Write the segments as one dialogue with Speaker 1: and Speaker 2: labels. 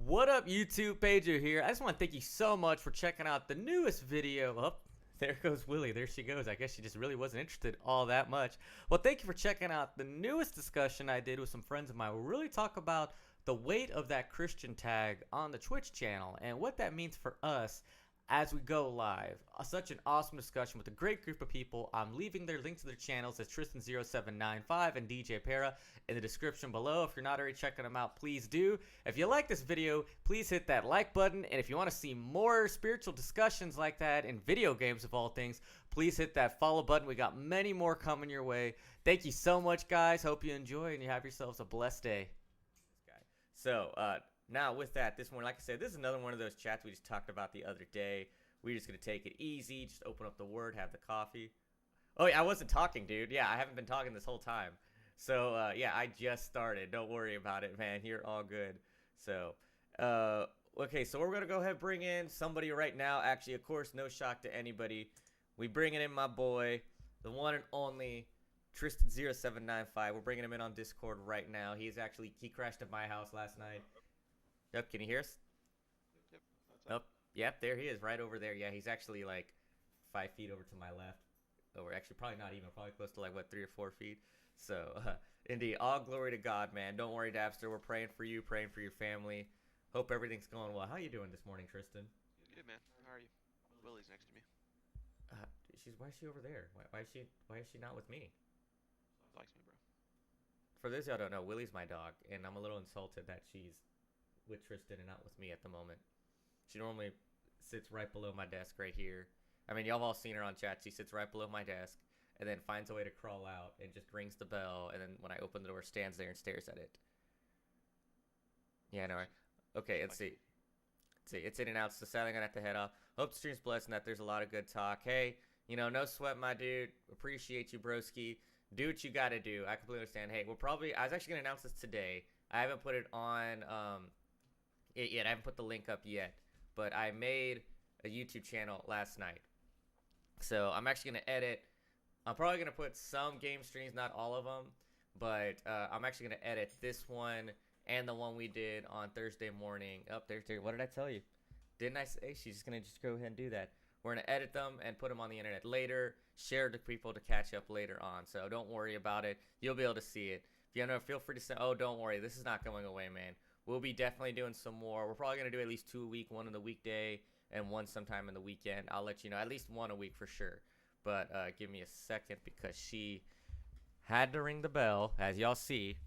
Speaker 1: What up, YouTube? Pager here. I just want to thank you so much for checking out the newest video. Oh, there goes Willie. There she goes. I guess she just really wasn't interested all that much. Well, thank you for checking out the newest discussion I did with some friends of mine. We really talk about the weight of that Christian tag on the Twitch channel and what that means for us as we go live. Such an awesome discussion with a great group of people. I'm leaving their links to their channels as Tristyn0795 and DJ Para in the description below. If you're not already checking them out, please do. If you like this video, please hit that like button. And if you want to see more spiritual discussions like that in video games of all things, please hit that follow button. We got many more coming your way. Thank you so much, guys. Hope you enjoy and you have yourselves a blessed day. So, now, with that, this morning, like I said, this is another one of those chats we just talked about the other day. We're just going to take it easy, just open up the Word, have the coffee. Oh, yeah, I wasn't talking, dude. Yeah, I haven't been talking this whole time. So, yeah, I just started. Don't worry about it, man. You're all good. So, okay, so we're going to go ahead and bring in somebody right now. Actually, of course, no shock to anybody. We bringing in my boy, the one and only Tristyn0795. We're bringing him in on Discord right now. He crashed at my house last night. Yep, can you hear us?
Speaker 2: Yep.
Speaker 1: Oh, yep, there he is, right over there. Yeah, he's actually like 5 feet over to my left. Over, actually, probably not even, probably close to like, what, 3 or 4 feet? So, indeed, all glory to God, man. Don't worry, Dabster. We're praying for you, praying for your family. Hope everything's going well. How you doing this morning, Tristyn?
Speaker 2: Good, man. How are you? Willie's next to me.
Speaker 1: Why is she over there? Why is she not with me?
Speaker 2: Likes me, bro.
Speaker 1: For those y'all don't know, Willie's my dog, and I'm a little insulted that she's with Tristyn and not with me at the moment. She normally sits right below my desk right here. I mean, y'all have all seen her on chat. She sits right below my desk and then finds a way to crawl out and just rings the bell, and then when I open the door, stands there and stares at it. Yeah, I know, right? Okay, let's see. It's in and out, so sadly I'm going to have to head off. Hope the stream's blessed and that there's a lot of good talk. Hey, no sweat, my dude. Appreciate you, broski. Do what you got to do. I completely understand. Hey, I was actually going to announce this today. I haven't put it on it yet. I haven't put the link up yet. But I made a YouTube channel last night. So I'm actually going to edit. I'm probably going to put some game streams, not all of them. But I'm actually going to edit this one and the one we did on Thursday morning. Thursday. What did I tell you? Didn't I say she's just going to go ahead and do that? We're going to edit them and put them on the internet later. Share to people to catch up later on. So don't worry about it. You'll be able to see it. If you know, feel free to say, oh, don't worry. This is not going away, man. We'll be definitely doing some more. We're probably going to do at least 2 a week, one in the weekday and one sometime in the weekend. I'll let you know. At least 1 a week for sure. But give me a second because she had to ring the bell, as y'all see.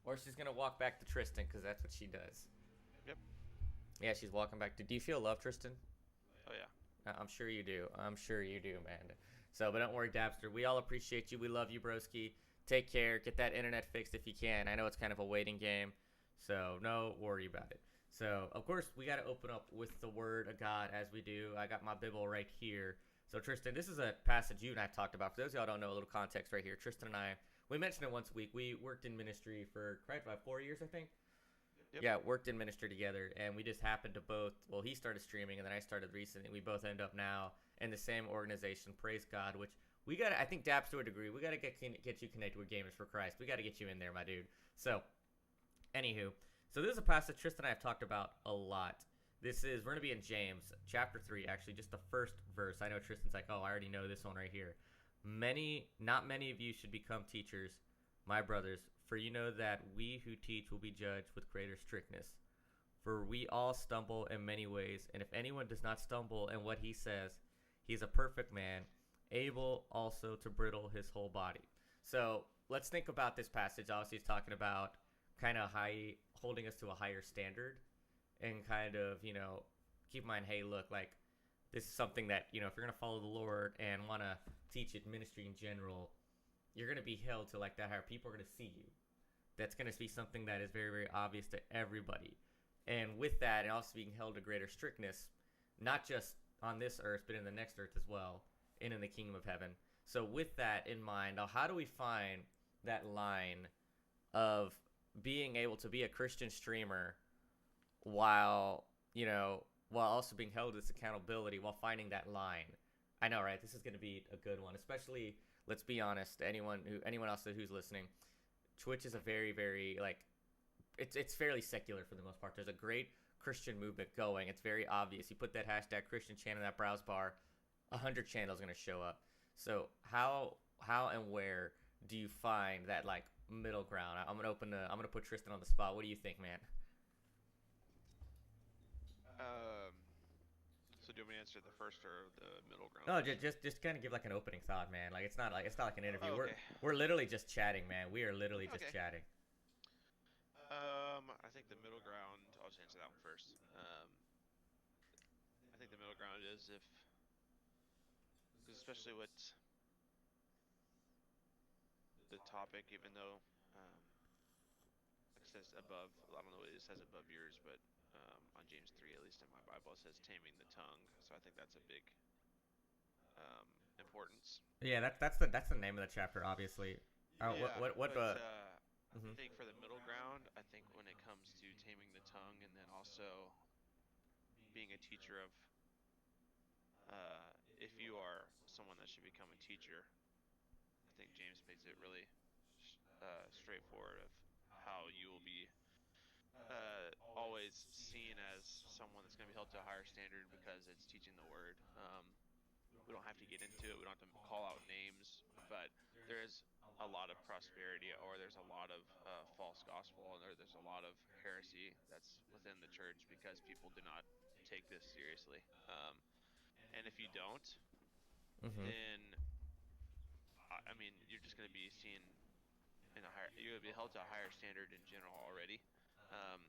Speaker 1: Or she's going to walk back to Tristyn because that's what she does.
Speaker 2: Yep.
Speaker 1: Yeah, she's walking back to... Do you feel love, Tristyn?
Speaker 2: Oh, yeah.
Speaker 1: I'm sure you do. I'm sure you do, man. So, but don't worry, Dabster. We all appreciate you. We love you, broski. Take care. Get that internet fixed if you can. I know it's kind of a waiting game, so no worry about it. So, of course, we got to open up with the Word of God as we do. I got my Bible right here. So, Tristyn, this is a passage you and I talked about. For those of y'all don't know, a little context right here. Tristyn and I, we mentioned it once a week. We worked in ministry for about 4 years, I think.
Speaker 2: Yep.
Speaker 1: Yeah, worked in ministry together, and we just happened to both, well, he started streaming, and then I started recently. We both end up now in the same organization, praise God, which we got to, I think, Daps to a degree, we got to get you connected with Gamers for Christ. We got to get you in there, my dude. So, anywho, so this is a passage Tristyn and I have talked about a lot. We're going to be in James, chapter 3, actually, just the first verse. I know Tristyn's like, oh, I already know this one right here. Not many of you should become teachers, my brothers, for you know that we who teach will be judged with greater strictness. For we all stumble in many ways, and if anyone does not stumble in what he says, he is a perfect man, able also to bridle his whole body. So let's think about this passage. Obviously, it's talking about kind of holding us to a higher standard and kind of, keep in mind, hey, look, like this is something that, if you're going to follow the Lord and want to teach it, ministry in general, you're going to be held to like that higher. People are going to see you. That's going to be something that is very, very obvious to everybody. And with that, and also being held to greater strictness, not just on this earth, but in the next earth as well, and in the kingdom of heaven. So with that in mind, now how do we find that line of being able to be a Christian streamer while also being held to this accountability, while finding that line? I know, right? This is going to be a good one, especially, let's be honest, anyone else who's listening. Twitch is a very, very it's fairly secular for the most part. There's a great Christian movement going. It's very obvious. You put that hashtag Christian channel in that browse bar, 100 channels are going to show up. So how and where do you find that like middle ground? I'm gonna put Tristyn on the spot. What do you think, man?
Speaker 2: Um, so do you want me to answer the first or the middle ground
Speaker 1: No,
Speaker 2: question?
Speaker 1: just kind of give like an opening thought, man. Like it's not like an interview.
Speaker 2: Oh, okay.
Speaker 1: We're literally just chatting, man. We are literally just
Speaker 2: Okay.
Speaker 1: chatting.
Speaker 2: I think the middle ground. I'll just answer that one first. I think the middle ground is if, because especially with the topic, even though, like it says above, I don't know what it says above yours, but on James 3, at least in my Bible, it says taming the tongue. So I think that's a big importance.
Speaker 1: Yeah, that's the name of the chapter, obviously.
Speaker 2: Yeah,
Speaker 1: What
Speaker 2: but I
Speaker 1: mhm.
Speaker 2: think for the middle ground, I think when it comes to taming the tongue and then also being a teacher of, if you are someone that should become a teacher, I think James makes it really straightforward of how you will be always seen as someone that's going to be held to a higher standard because it's teaching the word. We don't have to get into it. We don't have to call out names, but there is a lot of prosperity, or there's a lot of false gospel, and there's a lot of heresy that's within the church because people do not take this seriously. And if you don't,
Speaker 1: Mhm.
Speaker 2: then I mean, you're just going to be seen in a higher. You're going to be held to a higher standard in general already. Um,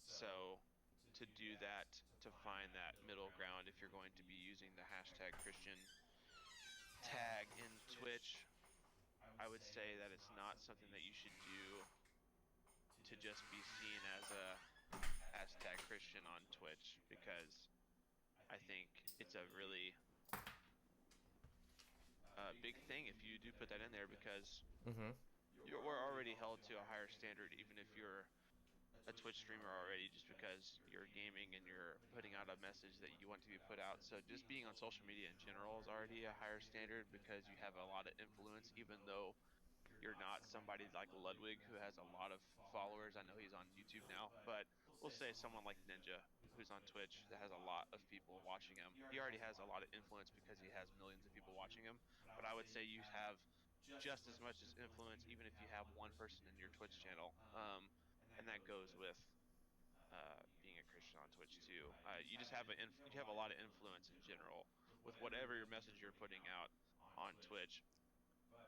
Speaker 2: so to do that, to find that middle ground, if you're going to be using the hashtag Christian tag in Twitch, I would say that it's not something that you should do to just be seen as a hashtag Christian on Twitch, because I think it's a really big thing if you do put that in there, because
Speaker 1: Mhm.
Speaker 2: we're already held to a higher standard even if you're a Twitch streamer already, just because you're gaming and you're putting out a message that you want to be put out. So just being on social media in general is already a higher standard because you have a lot of influence, even though you're not somebody like Ludwig who has a lot of followers. I know he's on YouTube now, but we'll say someone like Ninja who's on Twitch that has a lot of people watching him. He already has a lot of influence because he has millions of people watching him. But I would say you have just as much as influence even if you have one person in your Twitch channel. And that goes with being a Christian on Twitch too. You just have you have a lot of influence in general with whatever your message you're putting out on Twitch.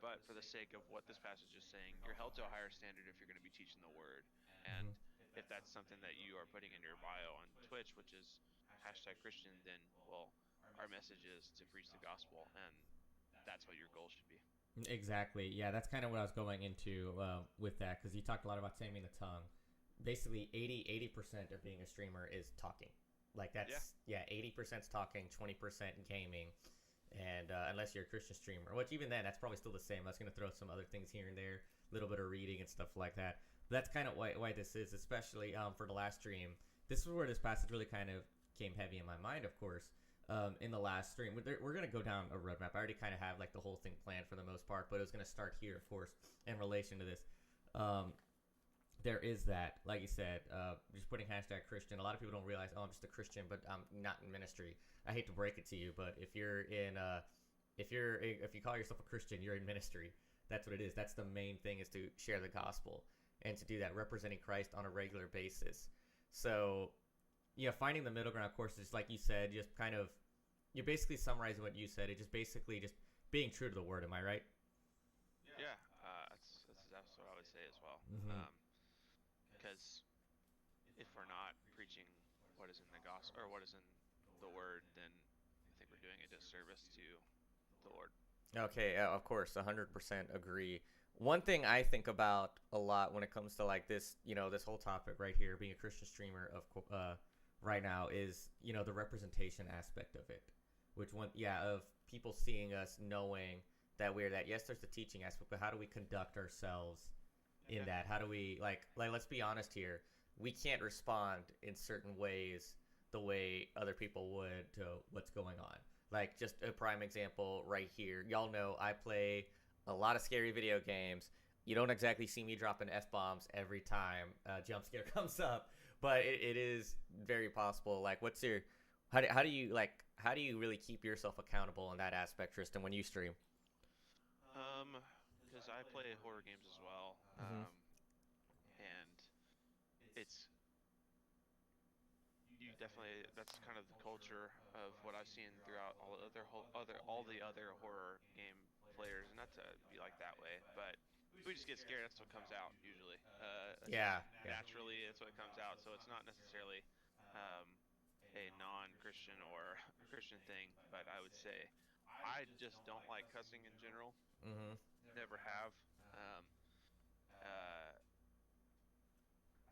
Speaker 2: But for the sake of what this passage is saying, you're held to a higher standard if you're going to be teaching the word. And
Speaker 1: Mhm.
Speaker 2: if that's something that you are putting in your bio on Twitch, which is hashtag Christian, then well, our message is to preach the gospel, and that's what your goal should be.
Speaker 1: Exactly. Yeah, that's kind of what I was going into with that because you talked a lot about taming the tongue. Basically, 80% of being a streamer is talking. Like
Speaker 2: Yeah.
Speaker 1: that's yeah, 80% is talking, 20% gaming, and unless you're a Christian streamer, which even then that's probably still the same. I was gonna throw some other things here and there, a little bit of reading and stuff like that. But that's kind of why this is, especially for the last stream. This is where this passage really kind of came heavy in my mind, of course. In the last stream, we're gonna go down a roadmap. I already kind of have like the whole thing planned for the most part, but it was gonna start here, of course, in relation to this. Um, there is that, like you said, just putting hashtag Christian. A lot of people don't realize, oh, I'm just a Christian, but I'm not in ministry. I hate to break it to you, but if you call yourself a Christian, you're in ministry. That's what it is. That's the main thing, is to share the gospel and to do that, representing Christ on a regular basis. So, yeah, finding the middle ground, of course, is like you said, just kind of, you're basically summarizing what you said. It just basically just being true to the word. Am I right?
Speaker 2: Yeah, that's what I would say as well.
Speaker 1: Mm-hmm.
Speaker 2: Because if we're not preaching what is in the gospel or what is in the word, then I think we're doing a disservice to the Lord.
Speaker 1: Okay, of course, 100% agree. One thing I think about a lot when it comes to like this, this whole topic right here, being a Christian streamer right now, is the representation aspect of it, which one, yeah, of people seeing us, knowing that we're that. Yes, there's the teaching aspect, but how do we conduct ourselves in
Speaker 2: Yeah.
Speaker 1: that? How do we like let's be honest here. We can't respond in certain ways the way other people would to what's going on. Like just a prime example right here. Y'all know I play a lot of scary video games. you don't exactly see me dropping F-bombs every time a jump scare comes up, but it is very possible. Like, how do you really keep yourself accountable in that aspect, Tristan, when you stream?
Speaker 2: Because I play horror games as well,
Speaker 1: Mm-hmm.
Speaker 2: and it's you definitely that's kind of the culture of what I've seen throughout all the other horror game players, and not to be like that way, but we just get scared. That's what comes out usually. That's just
Speaker 1: Yeah, yeah.
Speaker 2: naturally that's what comes out. So it's not necessarily um, a non-Christian or a Christian thing, but I would say I just don't like cussing in general.
Speaker 1: Mm-hmm.
Speaker 2: Never have. Um, uh,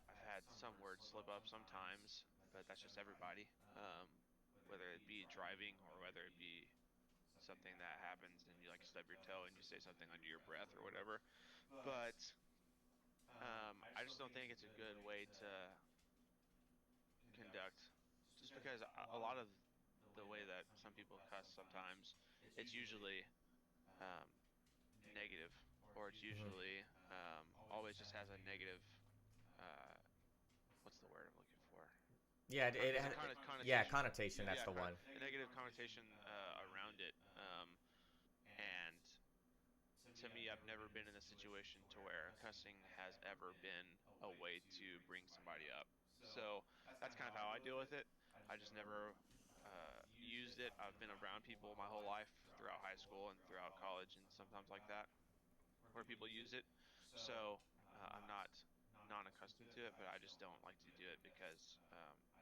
Speaker 2: I've had some words slip up sometimes, but that's just everybody. Whether it be driving or whether it be something that happens and you like stub your toe and you say something under your breath or whatever. But I just don't think it's a good way to conduct. Just because a lot of the way that some people cuss sometimes, it's usually um, negative, or it's
Speaker 1: Mm-hmm.
Speaker 2: usually always just has a negative. Uh, what's the word I'm looking for?
Speaker 1: Yeah,
Speaker 2: It's a
Speaker 1: yeah,
Speaker 2: connotation.
Speaker 1: connotation. That's
Speaker 2: Yeah,
Speaker 1: the one.
Speaker 2: a negative connotation around it. And to me, I've never been in a situation to where cussing has ever been a way to bring somebody up. So that's kind of how I deal with it. I just never used it. I've been around people my whole life throughout high school and throughout college and sometimes like that where people use it. So I'm not non-accustomed to it, but I just don't like to do it because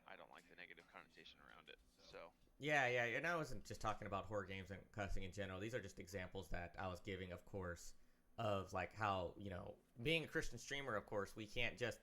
Speaker 2: I don't like the negative connotation around it. So
Speaker 1: Yeah, yeah, and I wasn't just talking about horror games and cussing in general. These are just examples that I was giving, of course, of like how, being a Christian streamer, of course, we can't just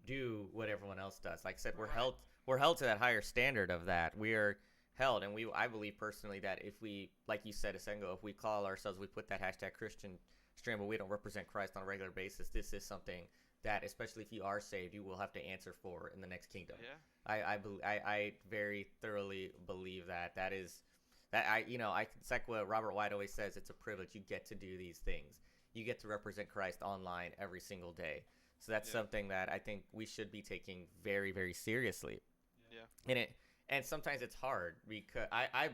Speaker 1: do what everyone else does. Like I said,
Speaker 2: right,
Speaker 1: we're held to that higher standard of that. We are held, and I believe personally that if we, like you said a second ago, if we call ourselves, we put that hashtag Christian stream, but we don't represent Christ on a regular basis, this is something that, especially if you are saved, you will have to answer for in the next kingdom.
Speaker 2: yeah,
Speaker 1: I very thoroughly believe that is that it's like what Robert White always says. It's a privilege. You get to do these things. You get to represent Christ online every single day. So that's
Speaker 2: yeah,
Speaker 1: something that I think we should be taking very, very seriously.
Speaker 2: yeah,
Speaker 1: And sometimes it's hard because I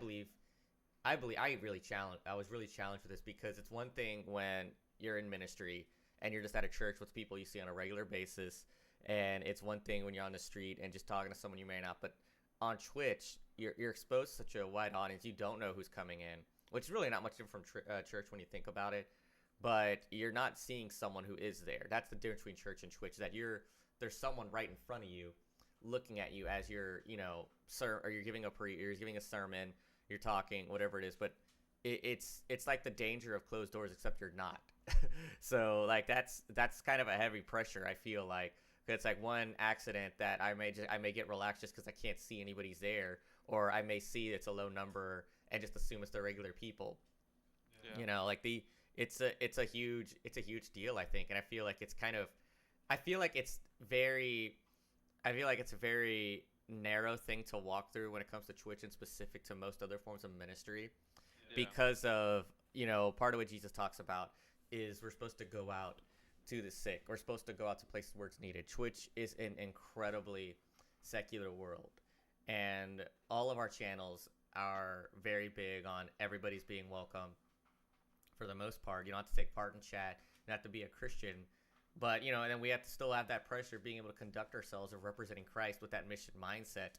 Speaker 1: was really challenged with this because it's one thing when you're in ministry and you're just at a church with people you see on a regular basis, and it's one thing when you're on the street and just talking to someone you may not, but on Twitch you're exposed to such a wide audience, you don't know who's coming in, which is really not much different from church when you think about it, but you're not seeing someone who is there. That's the difference between church and Twitch, that there's someone right in front of you looking at you as you're, or you're giving you're giving a sermon, you're talking, whatever it is, but it's like the danger of closed doors, except you're not. So like that's kind of a heavy pressure, I feel like. It's like one accident that I may get relaxed just because I can't see anybody's there, or I may see it's a low number and just assume it's the regular people.
Speaker 2: yeah,
Speaker 1: Like it's a huge deal, I think, and I feel like it's very I feel like it's a very narrow thing to walk through when it comes to Twitch, and specific to most other forms of ministry,
Speaker 2: yeah,
Speaker 1: because of, part of what Jesus talks about is we're supposed to go out to the sick. We're supposed to go out to places where it's needed. Twitch is an incredibly secular world, and all of our channels are very big on everybody's being welcome. For the most part, you don't have to take part in chat. You don't have to be a Christian, but and then we have to still have that pressure of being able to conduct ourselves of representing Christ with that mission mindset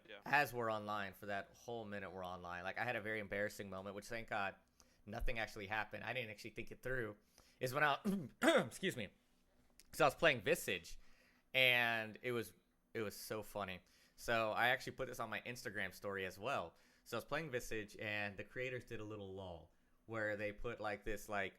Speaker 2: yeah,
Speaker 1: as we're online. For that whole minute we're online, like I had a very embarrassing moment, which thank God nothing actually happened. I didn't actually think it through. Is when I excuse me. So I was playing Visage, and it was so funny. So I actually put this on my Instagram story as well. So I was playing Visage, and the creators did a little lull where they put like this like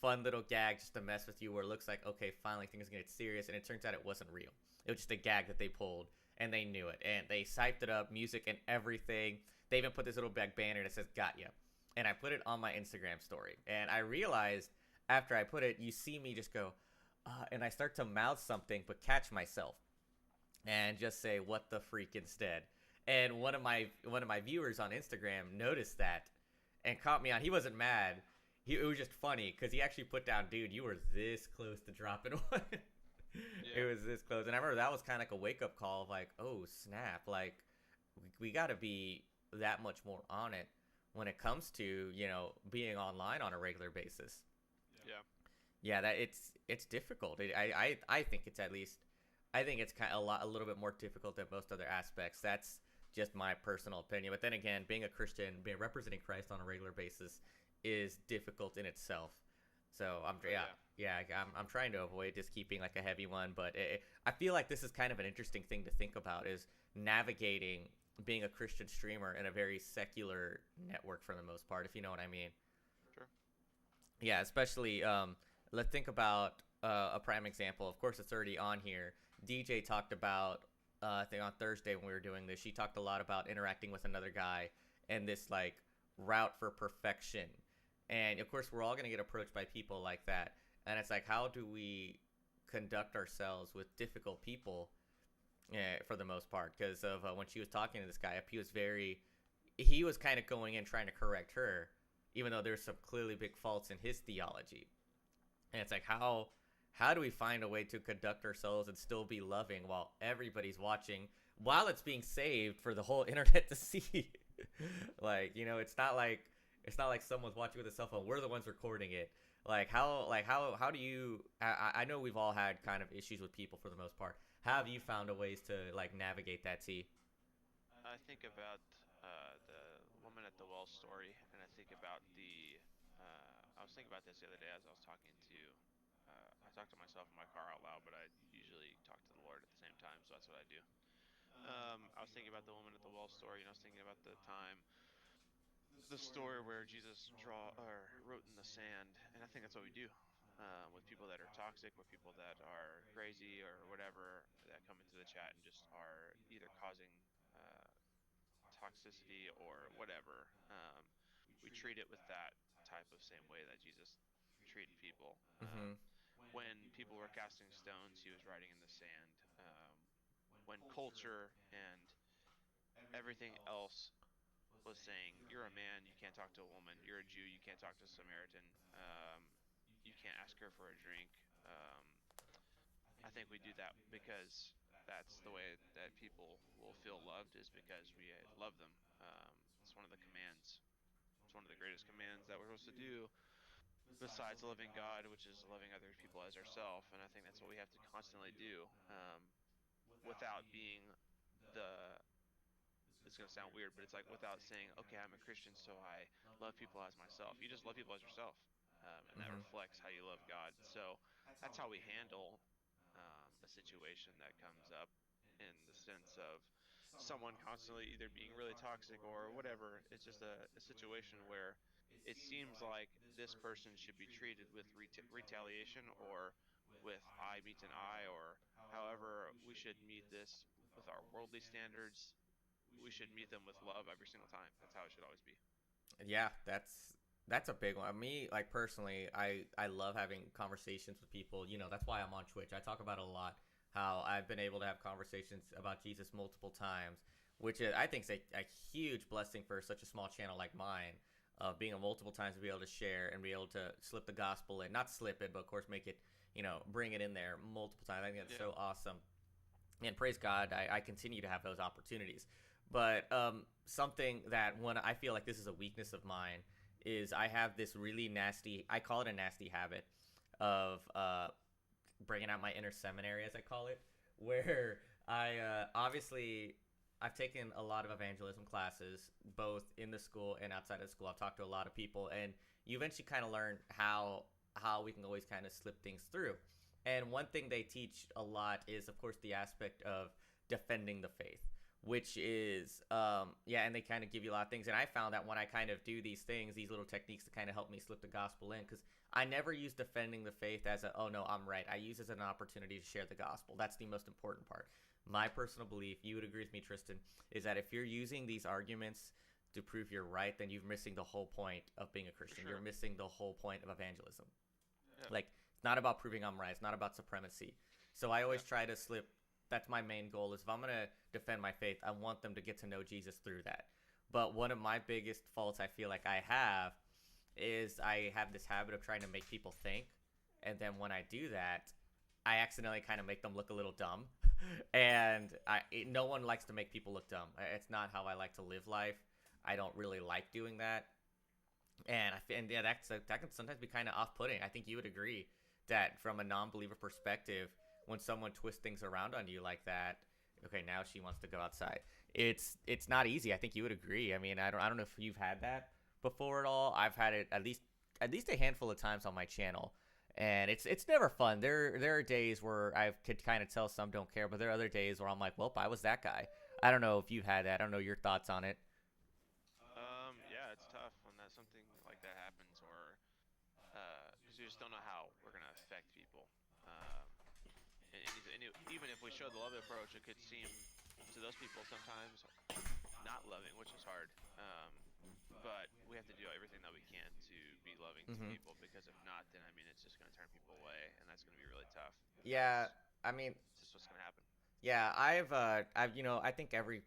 Speaker 1: fun little gag just to mess with you, where it looks like, okay, finally things are gonna get serious, and it turns out it wasn't real. It was just a gag that they pulled, and they knew it, and they psyched it up, music and everything. They even put this little back banner that says "Got ya," and I put it on my Instagram story, and I realized after I put it, you see me just go, and I start to mouth something, but catch myself and just say "what the freak" instead. And one of my viewers on Instagram noticed that and caught me on. He wasn't mad. it was just funny because he actually put down, dude, you were this close to dropping one. It was this close, and I remember that was kind of like a wake up call of like, oh snap, like we got to be that much more on it when it comes to being online on a regular basis.
Speaker 2: Yeah.
Speaker 1: Yeah, that it's difficult. I think it's at least I think it's kind of a little bit more difficult than most other aspects. That's just my personal opinion. But then again, being a Christian, representing Christ on a regular basis is difficult in itself. So I'm trying to avoid just keeping like a heavy one. But I feel like this is kind of an interesting thing to think about is navigating being a Christian streamer in a very secular network for the most part, if you know what I mean.
Speaker 2: Sure.
Speaker 1: Yeah, especially let's think about a prime example. Of course, it's already on here. DJ talked about I think on Thursday when we were doing this, she talked a lot about interacting with another guy and this like route for perfection. And of course, we're all gonna get approached by people like that. And it's like, how do we conduct ourselves with difficult people? For the most part, because of when she was talking to this guy, he was kind of going in trying to correct her, even though there's some clearly big faults in his theology. And it's like, how do we find a way to conduct ourselves and still be loving while everybody's watching, while it's being saved for the whole internet to see? Like, it's not like someone's watching with a cell phone. We're the ones recording it. How do you? I know we've all had kind of issues with people for the most part. How have you found a ways to like navigate that, T?
Speaker 2: I think about the woman at the well story, and I think about I was thinking about this the other day as I was talking to. I talk to myself in my car out loud, but I usually talk to the Lord at the same time, so that's what I do. I was thinking about the woman at the well story, and I was thinking about the story where Jesus wrote in the sand, and I think that's what we do with people that are toxic, with people that are crazy or whatever that come into the chat and just are either causing uh, toxicity or whatever. We treat it with that type of same way that Jesus treated people.
Speaker 1: Mm-hmm.
Speaker 2: When people were casting stones, he was writing in the sand. When culture and everything else was saying, "You're a man, you can't talk to a woman. You're a Jew, you can't talk to a Samaritan. You can't ask her for a drink." Um, I think we do that because that's the way that people will feel loved, is because we love them. It's one of the commands. It's one of the greatest commands that we're supposed to do, besides loving God, which is loving other people as ourselves. And I think that's what we have to constantly do, without being the it's going to sound weird, but it's like without saying, okay, I'm a Christian, so I love people as myself. You just love people as yourself, and that
Speaker 1: Mm-hmm.
Speaker 2: reflects how you love God. So that's how we handle a situation that comes up, in the sense of someone constantly either being really toxic or whatever. It's just a situation where it seems like this person should be treated with retaliation, or with eye meets an eye, or however we should meet this with our worldly standards. We should meet them with love every single time. That's how it should always be.
Speaker 1: Yeah, that's a big one. Me, like personally, I love having conversations with people. That's why I'm on Twitch. I talk about it a lot. How I've been able to have conversations about Jesus multiple times, which I think is a huge blessing for such a small channel like mine. Being a multiple times to be able to share and be able to slip the gospel in, not slip it, but of course make it, bring it in there multiple times. I think that's so awesome. And praise God, I continue to have those opportunities. But something that when I feel like this is a weakness of mine is I have this really nasty, I call it a nasty habit of bringing out my inner seminary, as I call it, where obviously I've taken a lot of evangelism classes, both in the school and outside of school. I've talked to a lot of people, and you eventually kind of learn how we can always kind of slip things through. And one thing they teach a lot is, of course, the aspect of defending the faith, which is, and they kind of give you a lot of things. And I found that when I kind of do these things, these little techniques to kind of help me slip the gospel in, because I never use defending the faith as a, oh no, I'm right. I use it as an opportunity to share the gospel. That's the most important part. My personal belief, you would agree with me, Tristyn, is that if you're using these arguments to prove you're right, then you're missing the whole point of being a Christian.
Speaker 2: Sure.
Speaker 1: You're missing the whole point of evangelism.
Speaker 2: Yeah.
Speaker 1: Like, it's not about proving I'm right. It's not about supremacy. So I always try to slip. That's my main goal, is if I'm going to defend my faith, I want them to get to know Jesus through that. But one of my biggest faults I feel like I have is I have this habit of trying to make people think, and then when I do that, I accidentally kind of make them look a little dumb. And no one likes to make people look dumb. It's not how I like to live life. I don't really like doing that. And yeah, that can sometimes be kind of off-putting. I think you would agree that from a non-believer perspective, when someone twists things around on you like that, okay, now she wants to go outside. It's not easy. I think you would agree. I mean, I don't know if you've had that before at all. I've had it at least a handful of times on my channel, and it's never fun. There are days where I could kind of tell some don't care, but there are other days where I'm like, well, I was that guy. I don't know if you've had that. I don't know your thoughts on it.
Speaker 2: Yeah, it's tough when that something like that happens, or because we just don't know how we're gonna affect people. And even if we show the love approach, it could seem to those people sometimes not loving, which is hard. But we have to do everything that we can to be loving to
Speaker 1: Hmm.
Speaker 2: people, because if not, then I mean it's just going to turn people away, and that's going to be really tough
Speaker 1: Yeah,
Speaker 2: because
Speaker 1: I mean,
Speaker 2: it's just what's going to happen.
Speaker 1: yeah, I think every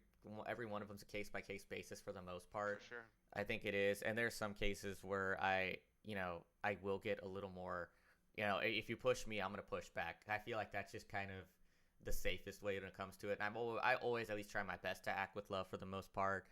Speaker 1: one of them's a case by case basis for the most
Speaker 2: For
Speaker 1: part.
Speaker 2: sure.
Speaker 1: I think it is, and there's some cases where I will get a little more, if you push me, I'm gonna push back. I feel like that's just kind of the safest way when it comes to it. And I always at least try my best to act with love for the most part.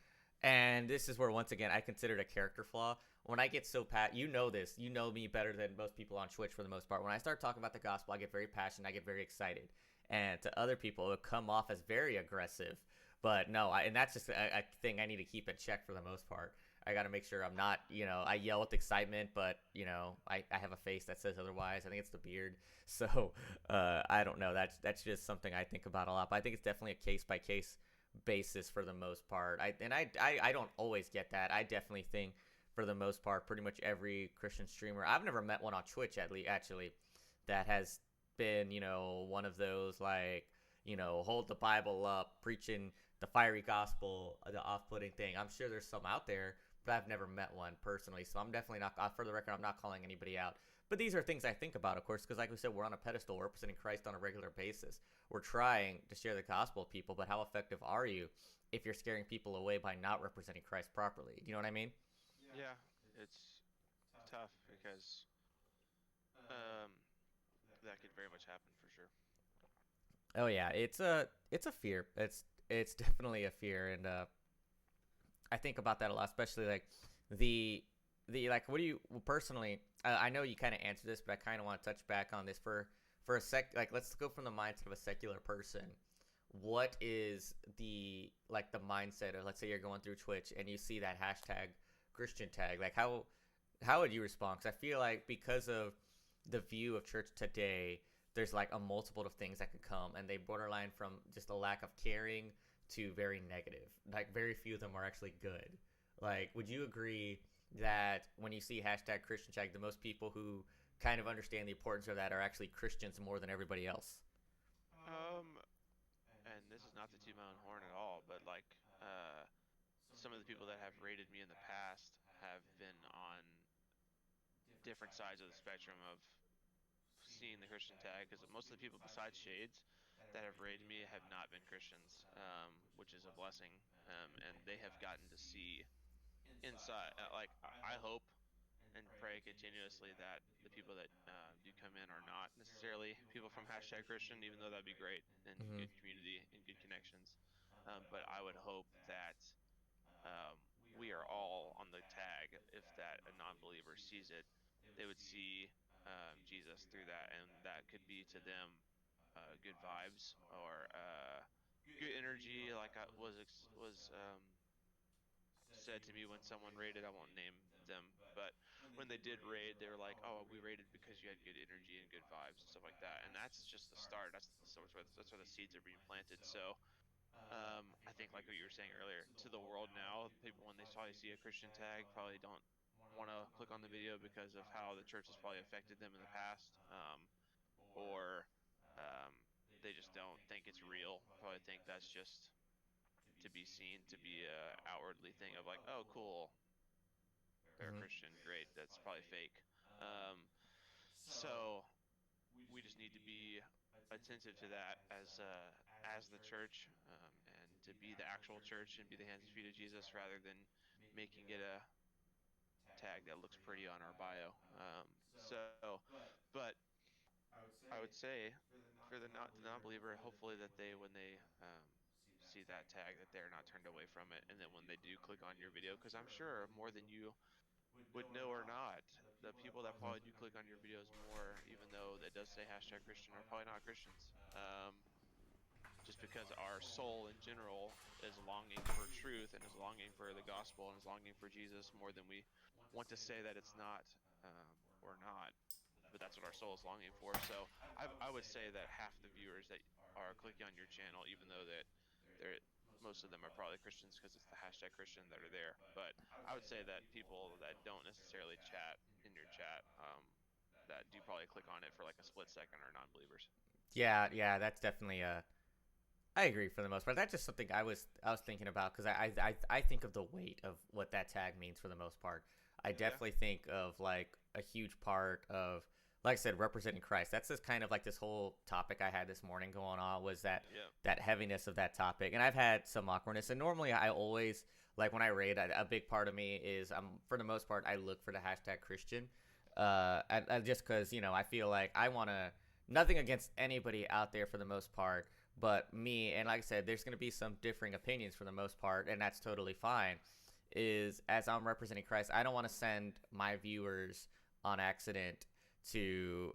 Speaker 1: And this is where once again I consider it a character flaw. When I get so you know this, you know me better than most people on Twitch for the most part. When I start talking about the gospel, I get very passionate, I get very excited, and to other people, it would come off as very aggressive. But no, and that's just a thing I need to keep in check for the most part. I got to make sure I'm not, I yell with excitement, but, I have a face that says otherwise. I think it's the beard. So I don't know. That's just something I think about a lot. But I think it's definitely a case by case basis for the most part. I don't always get that. I definitely think for the most part, pretty much every Christian streamer, I've never met one on Twitch actually, that has been, one of those like, hold the Bible up, preaching the fiery gospel, the off-putting thing. I'm sure there's some out there, but I've never met one personally. So I'm definitely not, for the record, I'm not calling anybody out. But these are things I think about, of course, because like we said, we're on a pedestal. We're representing Christ on a regular basis. We're trying to share the gospel with people, but how effective are you if you're scaring people away by not representing Christ properly? Do you know what I mean?
Speaker 2: Yeah, it's tough because um, that could very much happen for sure.
Speaker 1: Oh yeah, it's a fear. It's definitely a fear, and I think about that a lot, especially like the like. What do you personally? I know you kind of answered this, but I kind of want to touch back on this for a sec. Like, let's go from the mindset of a secular person. What is the mindset of, let's say you're going through Twitch and you see that hashtag Christian tag? Like, how would you respond? Because I feel like because of the view of church today, there's like a multiple of things that could come, and they borderline from just a lack of caring to very negative. Like, very few of them are actually good. Like, would you agree that when you see hashtag Christian tag, the most people who kind of understand the importance of that are actually Christians more than everybody else?
Speaker 2: Um, and this is not to toot my own horn at all, but like some of the people that have rated me in the past have been on different sides of the spectrum of seeing the Christian tag, because most of the people besides Shades that have rated me have not been Christians, which is a blessing. And they have gotten to see inside. Like I hope and pray continuously that the people that do come in are not necessarily people from hashtag Christian, even though that'd be great and
Speaker 1: Mm-hmm.
Speaker 2: good community and good connections. But I would hope that we are all on the tag. If that a non-believer sees it, they would see Jesus through that, and that could be to them good vibes or good energy. Like I was said to me when someone raided. I won't name them, but when they did raid, they were like, "Oh, we raided because you had good energy and good vibes and stuff like that." And that's just the start. That's where the seeds are being planted. So I think like what you were saying earlier, to the world now, people when they probably see a Christian tag probably don't want to click on the video because of how the church has probably affected them in the past, or um, they just don't think it's real. Probably think that's just to be seen, to be a outwardly thing of like, oh, cool, they're a
Speaker 1: Mm-hmm.
Speaker 2: Christian, great. That's probably fake. Um, so we just need to be attentive to that as the church, and to be the actual church and be the hands and feet of Jesus rather than making it a tag that looks pretty on our bio. So, but I would say for the non-believer, hopefully that they when they see that tag that they're not turned away from it, and then when they do click on your video, because I'm sure more than you would know or not, the people that
Speaker 1: Mhm.
Speaker 2: probably do click on your videos more, even though that does say hashtag Christian, are probably not Christians. Just because our soul in general is longing for truth and is longing for the gospel and is longing for Jesus more than we want to say that it's not or not. But that's what our soul is longing for. So I would say that half the viewers that are clicking on your channel, even though that they're most of them are probably Christians because it's the hashtag Christian that are there. But I would say that people that don't necessarily chat in your chat, that do probably click on it for like a split second, are non-believers.
Speaker 1: Yeah, yeah, that's definitely I agree for the most part. That's just something I was thinking about because I think of the weight of what that tag means for the most part. I
Speaker 2: Yeah,
Speaker 1: definitely think of like a huge part of, like I said, representing Christ. That's just kind of like this whole topic I had this morning going on was
Speaker 2: yeah,
Speaker 1: that heaviness of that topic, and I've had some awkwardness. And normally I always like when I raid, a big part of me is for the most part I look for the hashtag Christian, just because I feel like I want to nothing against anybody out there for the most part but me, and like I said, there's going to be some differing opinions for the most part, and that's totally fine. Is as I'm representing Christ, I don't want to send my viewers on accident to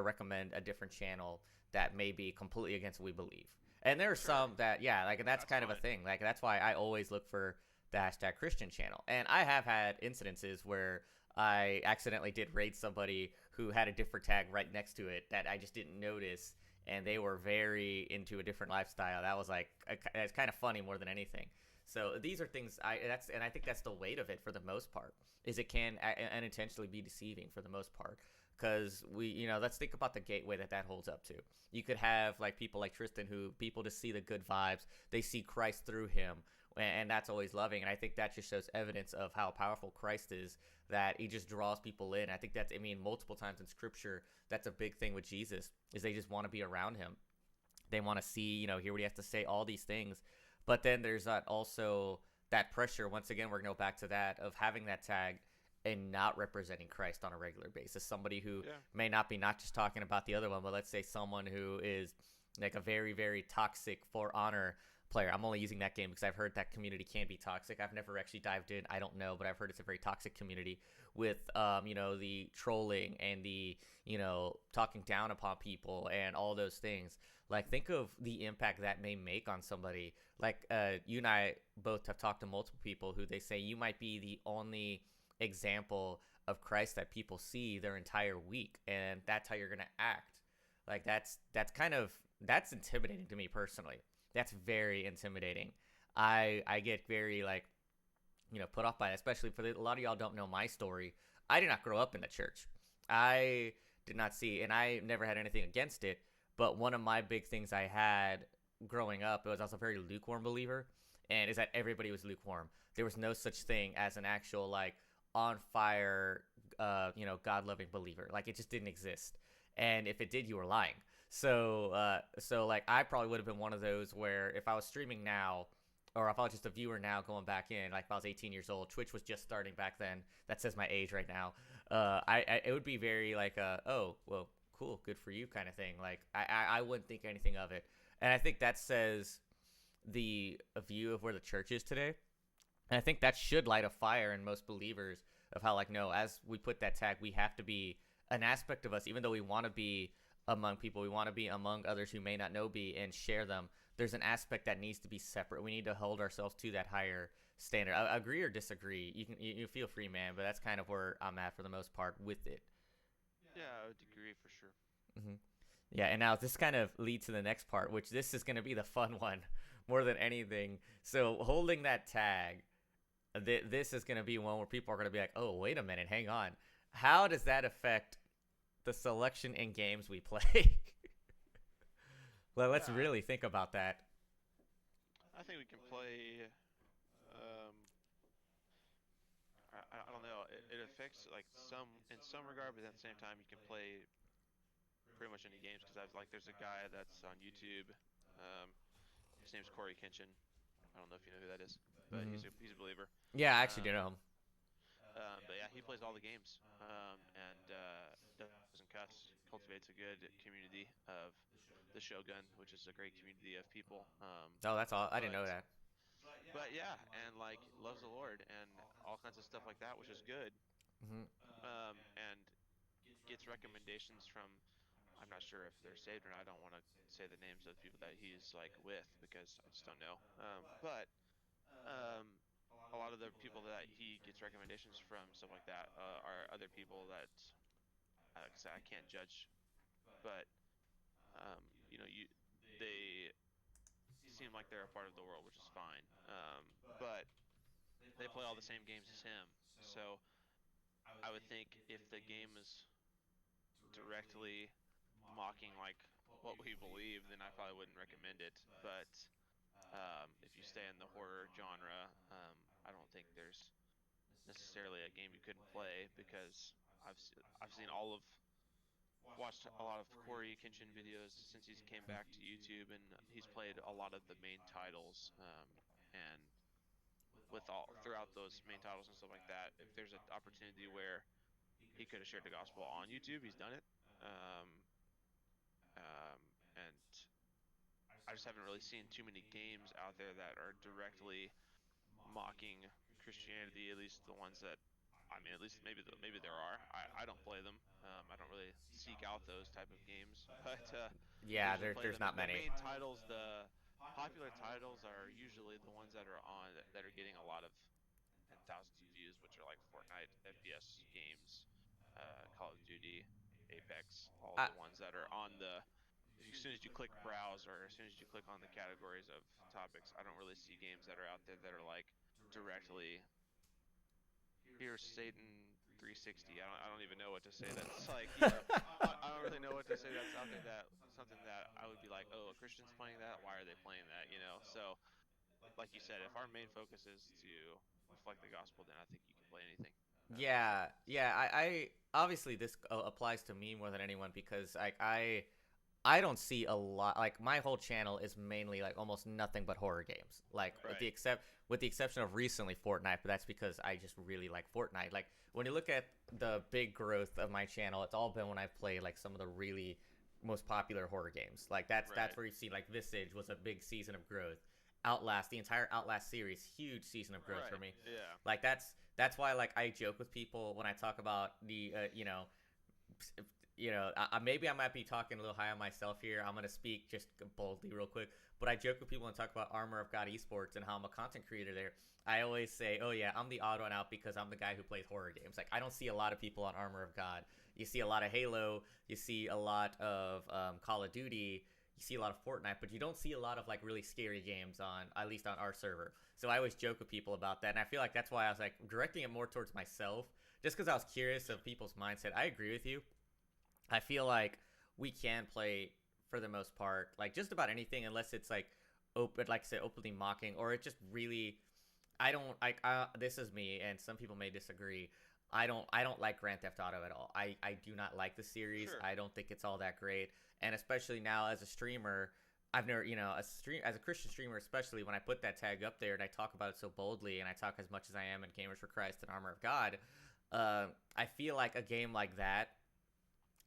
Speaker 1: recommend a different channel that may be completely against what we believe. And there are
Speaker 2: sure,
Speaker 1: some that, yeah, like that's
Speaker 2: that's
Speaker 1: kind of a
Speaker 2: fine.
Speaker 1: thing. Like that's why I always look for the hashtag Christian channel. And I have had incidences where I accidentally did raid somebody who had a different tag right next to it that I just didn't notice, and they were very into a different lifestyle. That was like it's kind of funny more than anything. So these are things I think that's the weight of it for the most part. Is it can unintentionally be deceiving for the most part because let's think about the gateway that holds up to. You could have like people like Tristyn who people just see the good vibes, they see Christ through him, and that's always loving. And I think that just shows evidence of how powerful Christ is, that he just draws people in. I think that's, I mean, multiple times in scripture, that's a big thing with Jesus, is they just want to be around him. They want to see, hear what he has to say, all these things. But then there's that also that pressure. Once again, we're going to go back to that of having that tag and not representing Christ on a regular basis. Somebody who
Speaker 2: Yeah,
Speaker 1: may not be not just talking about the other one, but let's say someone who is like a very, very toxic For Honor player. I'm only using that game because I've heard that community can be toxic. I've never actually dived in. I don't know, but I've heard it's a very toxic community with, the trolling and the, talking down upon people and all those things. Like, think of the impact that may make on somebody. Like, you and I both have talked to multiple people who they say you might be the only example of Christ that people see their entire week, and that's how you're gonna act. Like, that's intimidating to me personally. That's very intimidating. I get very like put off by it, especially a lot of y'all don't know my story. I did not grow up in the church. I did not see, and I never had anything against it. But one of my big things I had growing up, it was also a very lukewarm believer, and is that everybody was lukewarm. There was no such thing as an actual like on fire, God loving believer. Like it just didn't exist. And if it did, you were lying. So like I probably would have been one of those where if I was streaming now, or if I was just a viewer now going back in, like if I was 18 years old, Twitch was just starting back then. That says my age right now. It would be very like oh well, cool, good for you kind of thing. Like I wouldn't think anything of it, and I think that says the a view of where the church is today. And I think that should light a fire in most believers of how, like, no, as we put that tag, we have to be an aspect of us, even though we want to be among people, we want to be among others who may not know be and share them. There's an aspect that needs to be separate. We need to hold ourselves to that higher standard. I agree or disagree. You feel free, man, but that's kind of where I'm at for the most part with it.
Speaker 2: yeah, I would agree for sure.
Speaker 1: Hmm. Yeah, and now this kind of leads to the next part, which this is going to be the fun one more than anything. So holding that tag, this is going to be one where people are going to be like, oh, wait a minute, hang on. How does that affect the selection in games we play? Well, let's
Speaker 2: Yeah,
Speaker 1: really think about that.
Speaker 2: I think we can play. Um, I don't know. It affects like some in some regard, but at the same time, you can play pretty much any games because I've like there's a guy that's on YouTube. Um, his name's Corey Kenshin. I don't know if you know who that is, but
Speaker 1: Hmm.
Speaker 2: he's a believer.
Speaker 1: Yeah, I actually do
Speaker 2: Um,
Speaker 1: know him.
Speaker 2: But yeah, he plays all the games, and doesn't cuss. Cultivates a good community of the Shogun, which is a great community of people.
Speaker 1: Oh, that's all. I didn't
Speaker 2: But
Speaker 1: know that.
Speaker 2: but yeah, and like loves the Lord and all kinds of stuff like that, which is good.
Speaker 1: Hmm.
Speaker 2: And gets recommendations from, I'm not sure if they're saved or not. I don't want to say the names of the people that he's like with because I just don't know. But um, a lot of the people that he gets recommendations from, stuff like that, are other people that, like I said, I can't judge, but um, you know, you they seem like they're a part of the world, which is fine. But they play all the same games as him, so I would think if the game is directly mocking like what we believe, then I probably wouldn't recommend it. But if you stay in the horror genre, I don't think there's necessarily a game you couldn't play because I've seen all of watched a lot of Corey Kenshin videos since he's came back to YouTube, and he's played a lot of the main titles. And with all throughout those main titles and stuff like that, if there's an opportunity where he could have shared the gospel on YouTube, he's done it. Um, and I just haven't really seen too many games out there that are directly mocking Christianity. At least the ones that, I mean, at least maybe there are. I don't play them. I don't really seek out those type of games, but I
Speaker 1: Yeah,
Speaker 2: usually play
Speaker 1: there's
Speaker 2: them.
Speaker 1: not
Speaker 2: The
Speaker 1: many.
Speaker 2: main titles, the popular titles, are usually the ones that are on that are getting a lot of and thousands of views, which are like Fortnite, FPS games, Call of Duty, Apex, all
Speaker 1: I,
Speaker 2: the ones that are on the. As soon as you click browse or as soon as you click on the categories of topics, I don't really see games that are out there that are like directly, here's Satan 360. I don't even know what to say. That's like, I don't really know what to say. That's something that I would be like, oh, a Christian's playing that. Why are they playing that? So like you said, if our main focus is to reflect the gospel, then I think you can play anything.
Speaker 1: yeah, yeah. I obviously this applies to me more than anyone because like I don't see a lot. Like my whole channel is mainly like almost nothing but horror games. Like
Speaker 2: Right.
Speaker 1: with the exception of recently Fortnite, but that's because I just really like Fortnite. Like when you look at the big growth of my channel, it's all been when I've played like some of the really most popular horror games. Like that's
Speaker 2: Right.
Speaker 1: where you see like Visage was a big season of growth. Outlast, the entire Outlast series, huge season of growth for
Speaker 2: Right.
Speaker 1: me.
Speaker 2: Yeah.
Speaker 1: Like that's why like I joke with people when I talk about the maybe I might be talking a little high on myself here. I'm gonna speak just boldly real quick, but I joke with people and talk about Armor of God Esports and how I'm a content creator there. I always say, oh yeah, I'm the odd one out because I'm the guy who plays horror games. Like I don't see a lot of people on Armor of God. You see a lot of Halo, you see a lot of Call of Duty, you see a lot of Fortnite, but you don't see a lot of like really scary games on at least on our server. So I always joke with people about that, and I feel like that's why I was like directing it more towards myself, just because I was curious of people's mindset. I agree with you. I feel like we can play for the most part, like just about anything, unless it's like open, like I said, openly mocking, or it just really. I don't like. This is me, and some people may disagree. I don't like Grand Theft Auto at all. I do not like the series.
Speaker 2: Sure.
Speaker 1: I don't think it's all that great, and especially now as a streamer, I've never, as a Christian streamer, especially when I put that tag up there and I talk about it so boldly, and I talk as much as I am in Gamers for Christ and Armor of God. I feel like a game like that,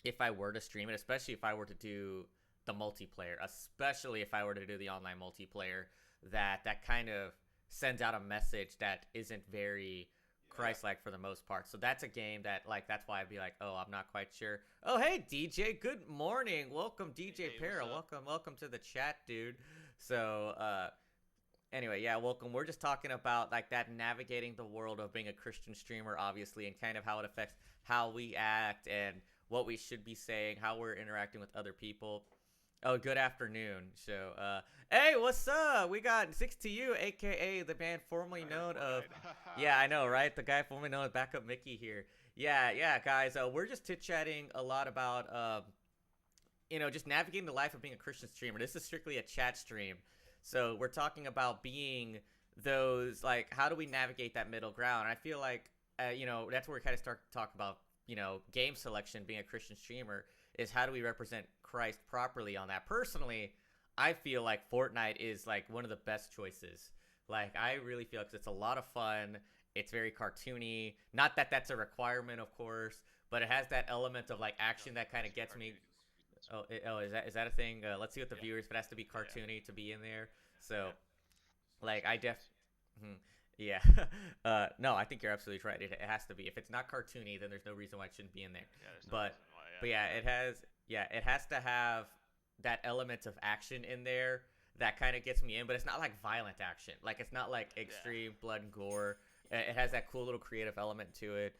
Speaker 1: if I were to stream it, especially if I were to do the multiplayer, especially if I were to do the online multiplayer, that kind of sends out a message that isn't very Christ-like for the most part. So that's a game that like that's why I'd be like, oh, I'm not quite sure. Oh, hey DJ, good morning, welcome DJ
Speaker 2: Hey,
Speaker 1: Para,
Speaker 2: what's up?
Speaker 1: welcome to the chat, dude. So anyway, yeah, welcome. We're just talking about like that navigating the world of being a Christian streamer, obviously, and kind of how it affects how we act and what we should be saying, how we're interacting with other people. Oh, good afternoon. So, hey, what's up? We got 6TU, aka the man formerly known of, yeah, I know, right? The guy formerly known as Backup Mickey here. Yeah, guys. We're just chit chatting a lot about, just navigating the life of being a Christian streamer. This is strictly a chat stream. So we're talking about being those, like, how do we navigate that middle ground? And I feel like, that's where we kind of start to talk about, game selection, being a Christian streamer, is how do we represent Christ properly on that. Personally, I feel like Fortnite is, like, one of the best choices. Like, I really feel like it's a lot of fun, It's very cartoony. Not that that's a requirement, of course, but it has that element of like action that kind of gets me. Oh, is that a thing? Let's see what the viewers. If it has to be cartoony to be in there. So, like, hmm, yeah. No, I think you're absolutely right. It has to be. If it's not cartoony, then there's no reason why it shouldn't be in there.
Speaker 2: Yeah, there's no
Speaker 1: But
Speaker 2: reason why,
Speaker 1: but yeah, it has to have that element of action in there that kind of gets me in. But it's not like violent action. Like it's not like extreme blood and gore. It has that cool little creative element to it.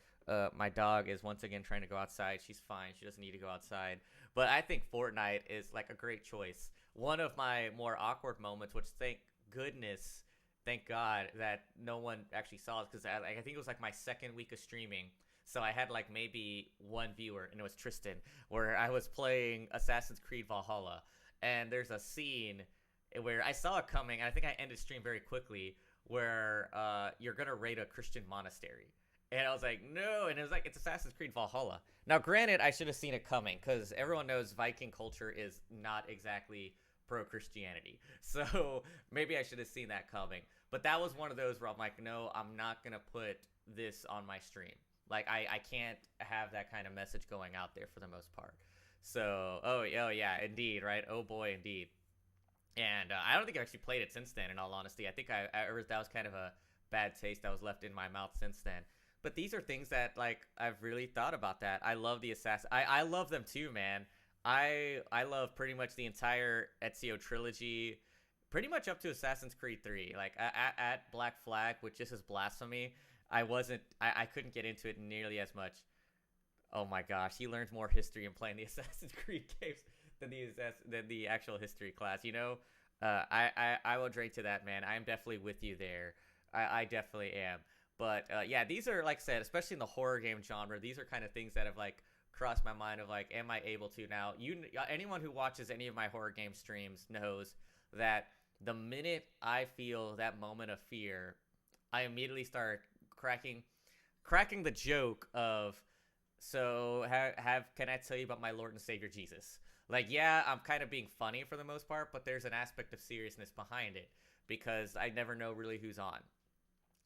Speaker 1: My dog is once again trying to go outside. She's fine. She doesn't need to go outside. But I think Fortnite is like a great choice. One of my more awkward moments, which thank God that no one actually saw it, because I think it was like my second week of streaming. So I had like maybe one viewer, and it was Tristyn, where I was playing Assassin's Creed Valhalla. And there's a scene where I saw it coming, and I think I ended stream very quickly, where you're going to raid a Christian monastery. And I was like, no. And it was like, it's Assassin's Creed Valhalla. Now, granted, I should have seen it coming, because everyone knows Viking culture is not exactly pro-Christianity. So maybe I should have seen that coming. But that was one of those where I'm like, no, I'm not going to put this on my stream. Like, I can't have that kind of message going out there for the most part. So, oh yeah, indeed, right? Oh, boy, indeed. And I don't think I've actually played it since then, in all honesty. I think that was kind of a bad taste that was left in my mouth since then. But these are things that, like, I've really thought about that. I love the Assassin. I love them too, man. I love pretty much the entire Ezio trilogy, pretty much up to Assassin's Creed 3. Like, at Black Flag, which just is blasphemy, I couldn't get into it nearly as much. Oh my gosh, he learns more history in playing the Assassin's Creed games than the actual history class. You know, I will drink to that, man. I am definitely with you there. I definitely am. But yeah, these are, like I said, especially in the horror game genre, these are kind of things that have like crossed my mind of like, am I able to now? Anyone who watches any of my horror game streams knows that the minute I feel that moment of fear, I immediately start cracking the joke of, so can I tell you about my Lord and Savior Jesus? Like, yeah, I'm kind of being funny for the most part, but there's an aspect of seriousness behind it because I never know really who's on.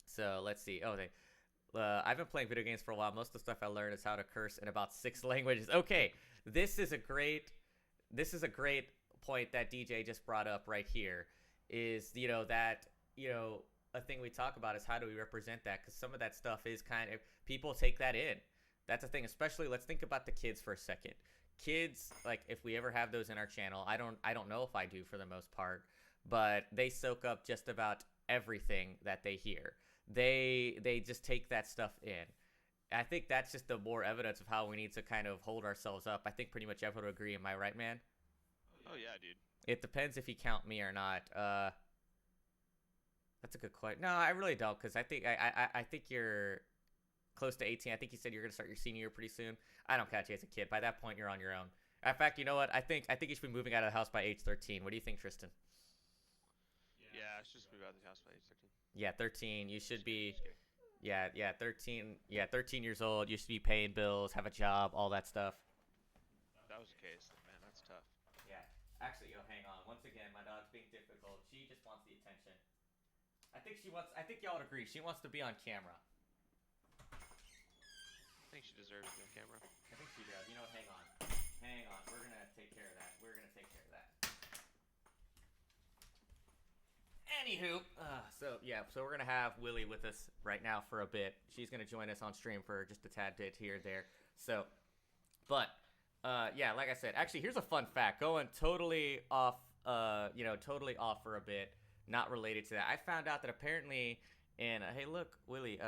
Speaker 1: So let's see. I've been playing video games for a while. Most of the stuff I learned is how to curse in about 6 languages. Okay, this is a great point that DJ just brought up right here. Is a thing we talk about is how do we represent that? Because some of that stuff is kind of, people take that in. That's a thing. Especially, let's think about the kids for a second. Kids, like, if we ever have those in our channel, I don't know if I do for the most part, but they soak up just about everything that they hear. They just take that stuff in. I think that's just the more evidence of how we need to kind of hold ourselves up. I think pretty much everyone would agree. Am I right, man?
Speaker 2: Oh yeah, dude.
Speaker 1: It depends if you count me or not. That's a good question. No, I really don't, because I think you're close to 18. I think you said you're gonna start your senior year pretty soon. I don't catch you as a kid. By that point, you're on your own. In fact, you know what? I think you should be moving out of the house by age 13. What do you think, Tristyn?
Speaker 2: Yeah, I should just move out of the house by age 13.
Speaker 1: Yeah, 13. You should be. Yeah, 13. Yeah, 13 years old. You should be paying bills, have a job, all that stuff.
Speaker 2: If that was the case, then, man, that's tough.
Speaker 1: Yeah. Actually, hang on. Once again, my dog's being difficult. She just wants the attention. I think y'all would agree. She wants to be on camera.
Speaker 2: I think she deserves to be on camera.
Speaker 1: I think she does. You know what? Hang on. We're going to take care of that. Anywho, so we're going to have Willie with us right now for a bit. She's going to join us on stream for just a tad bit here and there. So, but, yeah, like I said, actually, here's a fun fact. Going totally off for a bit, not related to that. I found out that apparently hey, look, Willie,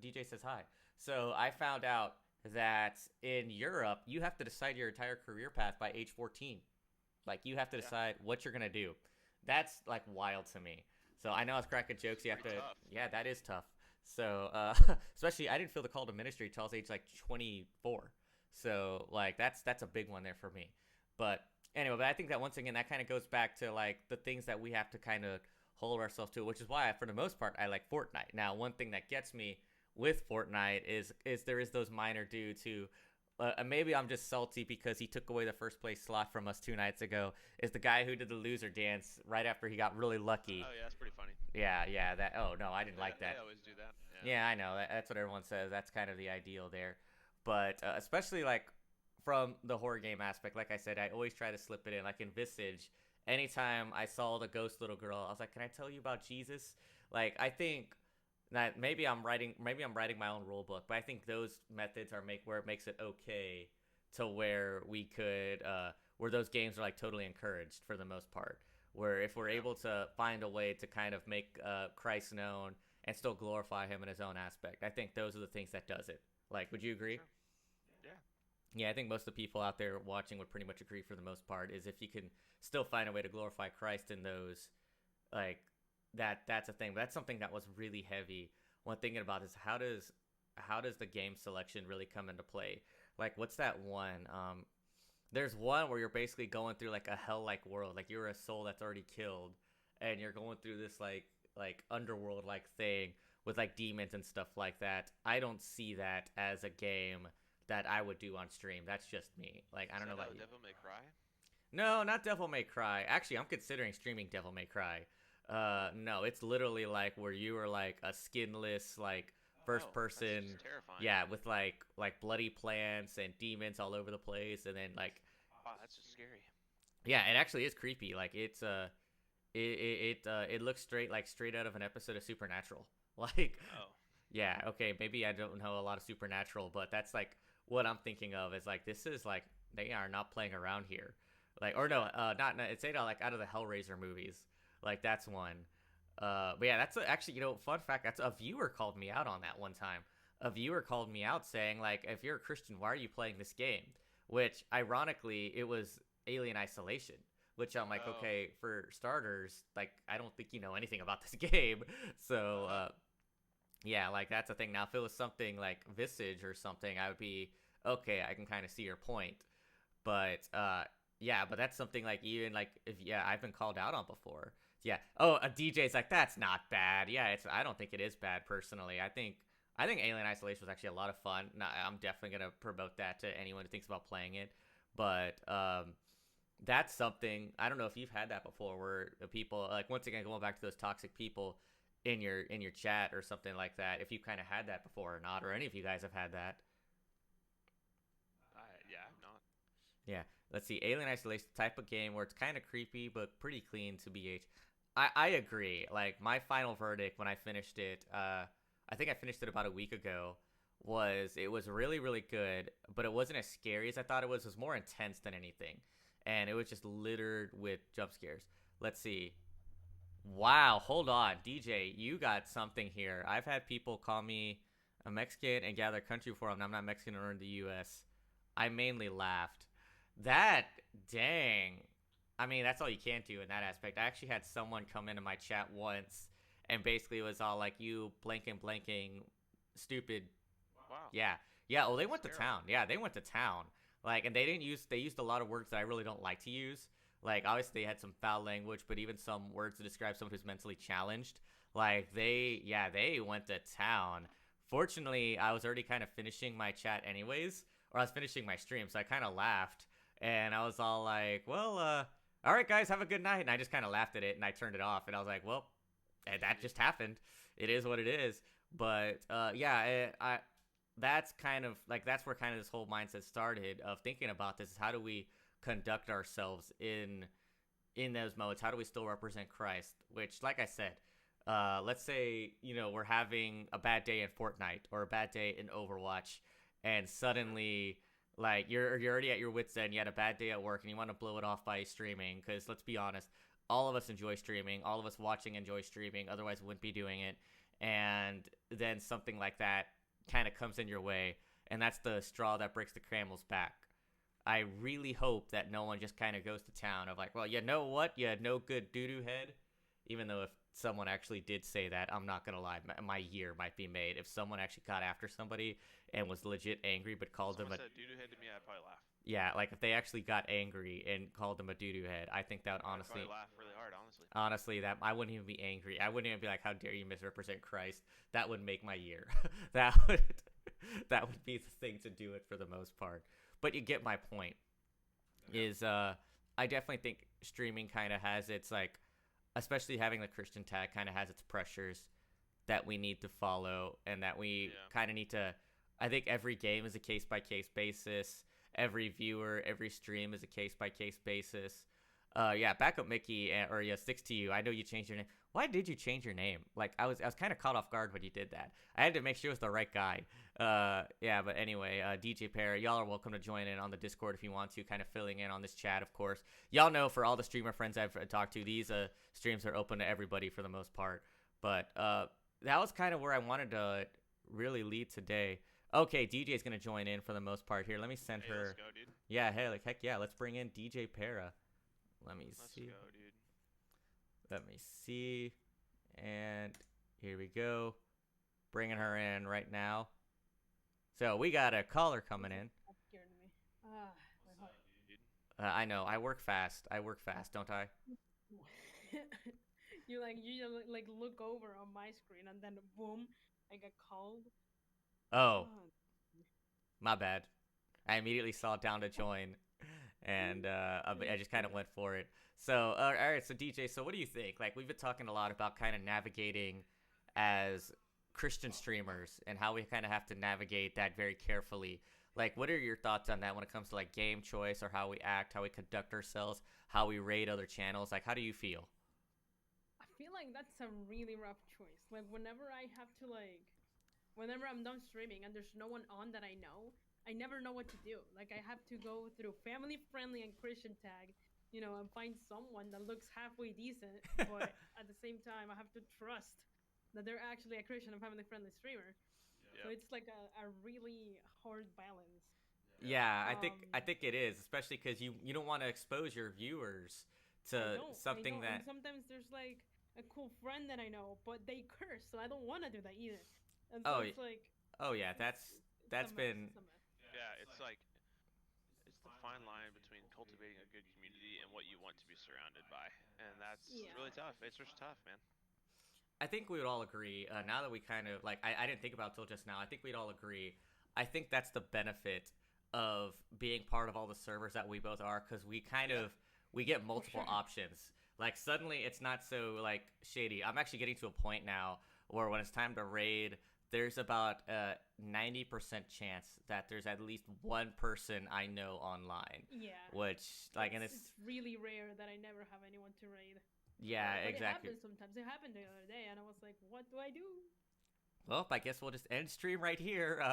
Speaker 1: DJ says hi. So I found out that in Europe, you have to decide your entire career path by age 14. Like, you have to decide what you're going to do. That's, like, wild to me. So I know I was cracking jokes. You have to,
Speaker 2: tough.
Speaker 1: Yeah, that is tough. So, especially, I didn't feel the call to ministry until I was age, like, 24. So, like, that's a big one there for me. But anyway, but I think that once again, that kind of goes back to, like, the things that we have to kind of hold ourselves to, which is why, for the most part, I like Fortnite. Now, one thing that gets me with Fortnite is there is those minor dudes who, maybe I'm just salty because he took away the first place slot from us 2 nights ago, is the guy who did the loser dance right after he got really lucky.
Speaker 2: Oh yeah, that's pretty funny.
Speaker 1: Yeah. That. Oh no, I didn't like
Speaker 2: They
Speaker 1: that.
Speaker 2: always do that. Yeah.
Speaker 1: Yeah, I know. That's what everyone says. That's kind of the ideal there. But especially like from the horror game aspect, like I said, I always try to slip it in. Like in Visage, anytime I saw the ghost little girl, I was like, "Can I tell you about Jesus?" Like I think that maybe I'm writing my own rule book, but I think those methods are make where it makes it okay to where we could where those games are like totally encouraged for the most part. Where if we're
Speaker 2: Yeah.
Speaker 1: able to find a way to kind of make Christ known and still glorify him in his own aspect, I think those are the things that does it. Like, would you agree?
Speaker 2: Sure. Yeah.
Speaker 1: Yeah, I think most of the people out there watching would pretty much agree for the most part. Is if you can still find a way to glorify Christ in those, like that's a thing. But that's something that was really heavy when thinking about is how does the game selection really come into play? Like, what's that one? There's one where you're basically going through like a hell-like world. Like you're a soul that's already killed, and you're going through this like underworld like thing with like demons and stuff like that. I don't see that as a game that I would do on stream. That's just me. Like I don't know about you.
Speaker 2: Devil May Cry?
Speaker 1: No, not Devil May Cry. Actually, I'm considering streaming Devil May Cry. No, it's literally like where you are like a skinless like first person.
Speaker 2: That's just terrifying.
Speaker 1: Yeah, with like bloody plants and demons all over the place, and then like
Speaker 2: Wow, that's just scary.
Speaker 1: yeah, it actually is creepy. Like it looks straight out of an episode of Supernatural. Like
Speaker 2: Oh.
Speaker 1: yeah, okay, maybe I don't know a lot of Supernatural, but that's like what I'm thinking of is like this is like they are not playing around here. Like or no, not it's like out of the Hellraiser movies. Like that's one. But yeah, that's actually fun fact. That's a viewer called me out on that one time. A viewer called me out saying like, if you're a Christian, why are you playing this game? Which ironically, it was Alien Isolation. Which I'm like,
Speaker 2: Oh.
Speaker 1: okay, for starters, like I don't think you know anything about this game. So yeah, like that's the thing. Now, if it was something like Visage or something, I would be okay. I can kind of see your point, but yeah, but that's something like even like if I've been called out on before. Yeah. Oh, a DJ's like that's not bad. Yeah, I don't think it is bad personally. I think Alien Isolation was actually a lot of fun. I'm definitely gonna promote that to anyone who thinks about playing it, but that's something I don't know if you've had that before, where people like once again going back to those toxic people in your chat or something like that. If you kind of had that before or not, or any of you guys have had that.
Speaker 2: Yeah, I'm not.
Speaker 1: Yeah, let's see. Alien Isolation, type of game where it's kind of creepy but pretty clean to BH. I agree. Like my final verdict when I finished it, I think I finished it about a week ago. It was really really good, but it wasn't as scary as I thought it was. It was more intense than anything, and it was just littered with jump scares. Let's see. Wow, hold on, DJ, you got something here. I've had people call me a Mexican and gather country before. I'm not Mexican or in the U.S. I mainly laughed. That dang. I mean, that's all you can do in that aspect. I actually had someone come into my chat once and basically was all like, "You blanking, stupid."
Speaker 2: Wow.
Speaker 1: Yeah, yeah. Well, they went to
Speaker 2: That's
Speaker 1: town. Yeah, they went to town. Like, and they used a lot of words that I really don't like to use. Like, obviously they had some foul language, but even some words to describe someone who's mentally challenged. Like, they went to town. Fortunately, I was already kind of finishing my chat anyways, or I was finishing my stream, so I kind of laughed. And I was all like, well, all right, guys, have a good night. And I just kind of laughed at it, and I turned it off. And I was like, well, that just happened. It is what it is. But, yeah, that's kind of, like, that's where kind of this whole mindset started of thinking about this. Is how do we conduct ourselves in those modes? How do we still represent Christ? Which, like I said, let's say we're having a bad day in Fortnite or a bad day in Overwatch, and suddenly like you're already at your wits end. You had a bad day at work and you want to blow it off by streaming, because let's be honest, all of us enjoy streaming, all of us watching enjoy streaming, otherwise we wouldn't be doing it. And then something like that kind of comes in your way, and that's the straw that breaks the camel's back. I really hope that no one just kind of goes to town of like, well, you know what? You had no good doo-doo head. Even though if someone actually did say that, I'm not going to lie, my year might be made. If someone actually got after somebody and was legit angry but called them a
Speaker 2: said doo-doo head to me, I'd probably laugh.
Speaker 1: yeah, like if they actually got angry and called them a doo-doo head, I think that would honestly
Speaker 2: I'd probably laugh really hard, honestly.
Speaker 1: honestly, that I wouldn't even be angry. I wouldn't even be like, how dare you misrepresent Christ. That would make my year. that would be the thing to do it for the most part. But you get my point.
Speaker 2: Yeah.
Speaker 1: Is I definitely think streaming kind of has its like especially having the Christian tag kind of has its pressures that we need to follow, and that we kind of need to. I think every game is a case by case basis. Every viewer, every stream is a case by case basis. Yeah, back up Mickey, or yeah, sticks to you. I know you changed your name. Why did you change your name? Like I was kind of caught off guard when you did that. I had to make sure it was the right guy. Yeah, but anyway, DJ Pear, y'all are welcome to join in on the Discord if you want to, kind of filling in on this chat, of course. Y'all know, for all the streamer friends I've talked to, these streams are open to everybody for the most part. But that was kind of where I wanted to really lead today. Okay, DJ's gonna join in for the most part here. Let me send her.
Speaker 2: Let's go, dude.
Speaker 1: Yeah, hey, like heck yeah, let's bring in DJ Para. Let me
Speaker 2: Let's
Speaker 1: see.
Speaker 2: go, dude.
Speaker 1: Let me see. And here we go. Bringing her in right now. So we got a caller coming in.
Speaker 3: That scared me. Wait, hold
Speaker 2: Dude.
Speaker 1: I know. I work fast, don't I?
Speaker 3: you like look over on my screen and then boom, I get called.
Speaker 1: Oh, my bad. I immediately saw down to join, and I just kind of went for it. So, all right. So, DJ, so what do you think? Like, we've been talking a lot about kind of navigating as Christian streamers and how we kind of have to navigate that very carefully. Like, what are your thoughts on that when it comes to like game choice, or how we act, how we conduct ourselves, how we raid other channels? Like, how do you feel?
Speaker 3: I feel like that's a really rough choice. Like whenever I'm done streaming and there's no one on that I know, I never know what to do. Like I have to go through family friendly and Christian tag, and find someone that looks halfway decent, but at the same time I have to trust that they're actually a Christian and family friendly streamer. So it's like a really hard balance.
Speaker 1: Yeah, I think it is, especially because you don't want to expose your viewers to something that.
Speaker 3: And sometimes there's like a cool friend that I know, but they curse, so I don't want to do that either. And so it's like.
Speaker 1: Oh yeah, that's been.
Speaker 2: Yeah, it's like it's the fine line between cultivating a good community and what you want to be surrounded by, and that's really tough. It's just tough, man.
Speaker 1: I think we would all agree, now that we kind of, like, I didn't think about it till just now. I think we'd all agree. I think that's the benefit of being part of all the servers that we both are, because we we get multiple options. Like, suddenly it's not so, like, shady. I'm actually getting to a point now where when it's time to raid, there's about a 90% chance that there's at least one person I know online.
Speaker 3: Yeah.
Speaker 1: Which, like, and it's
Speaker 3: really rare that I never have anyone to raid.
Speaker 1: Yeah,
Speaker 3: but
Speaker 1: exactly.
Speaker 3: It happens sometimes. It happened the other day, and I was like, what do I do?
Speaker 1: Well, I guess we'll just end stream right here.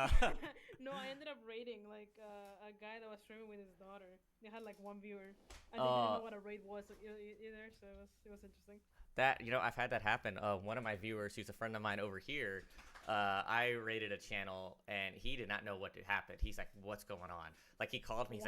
Speaker 3: No, I ended up raiding, like, a guy that was streaming with his daughter. They had, like, one viewer. And they didn't know what a raid was either, so it was interesting.
Speaker 1: That, I've had that happen. One of my viewers, who's a friend of mine over here, I raided a channel, and he did not know what had happened. He's like, what's going on? Like, he called me. He's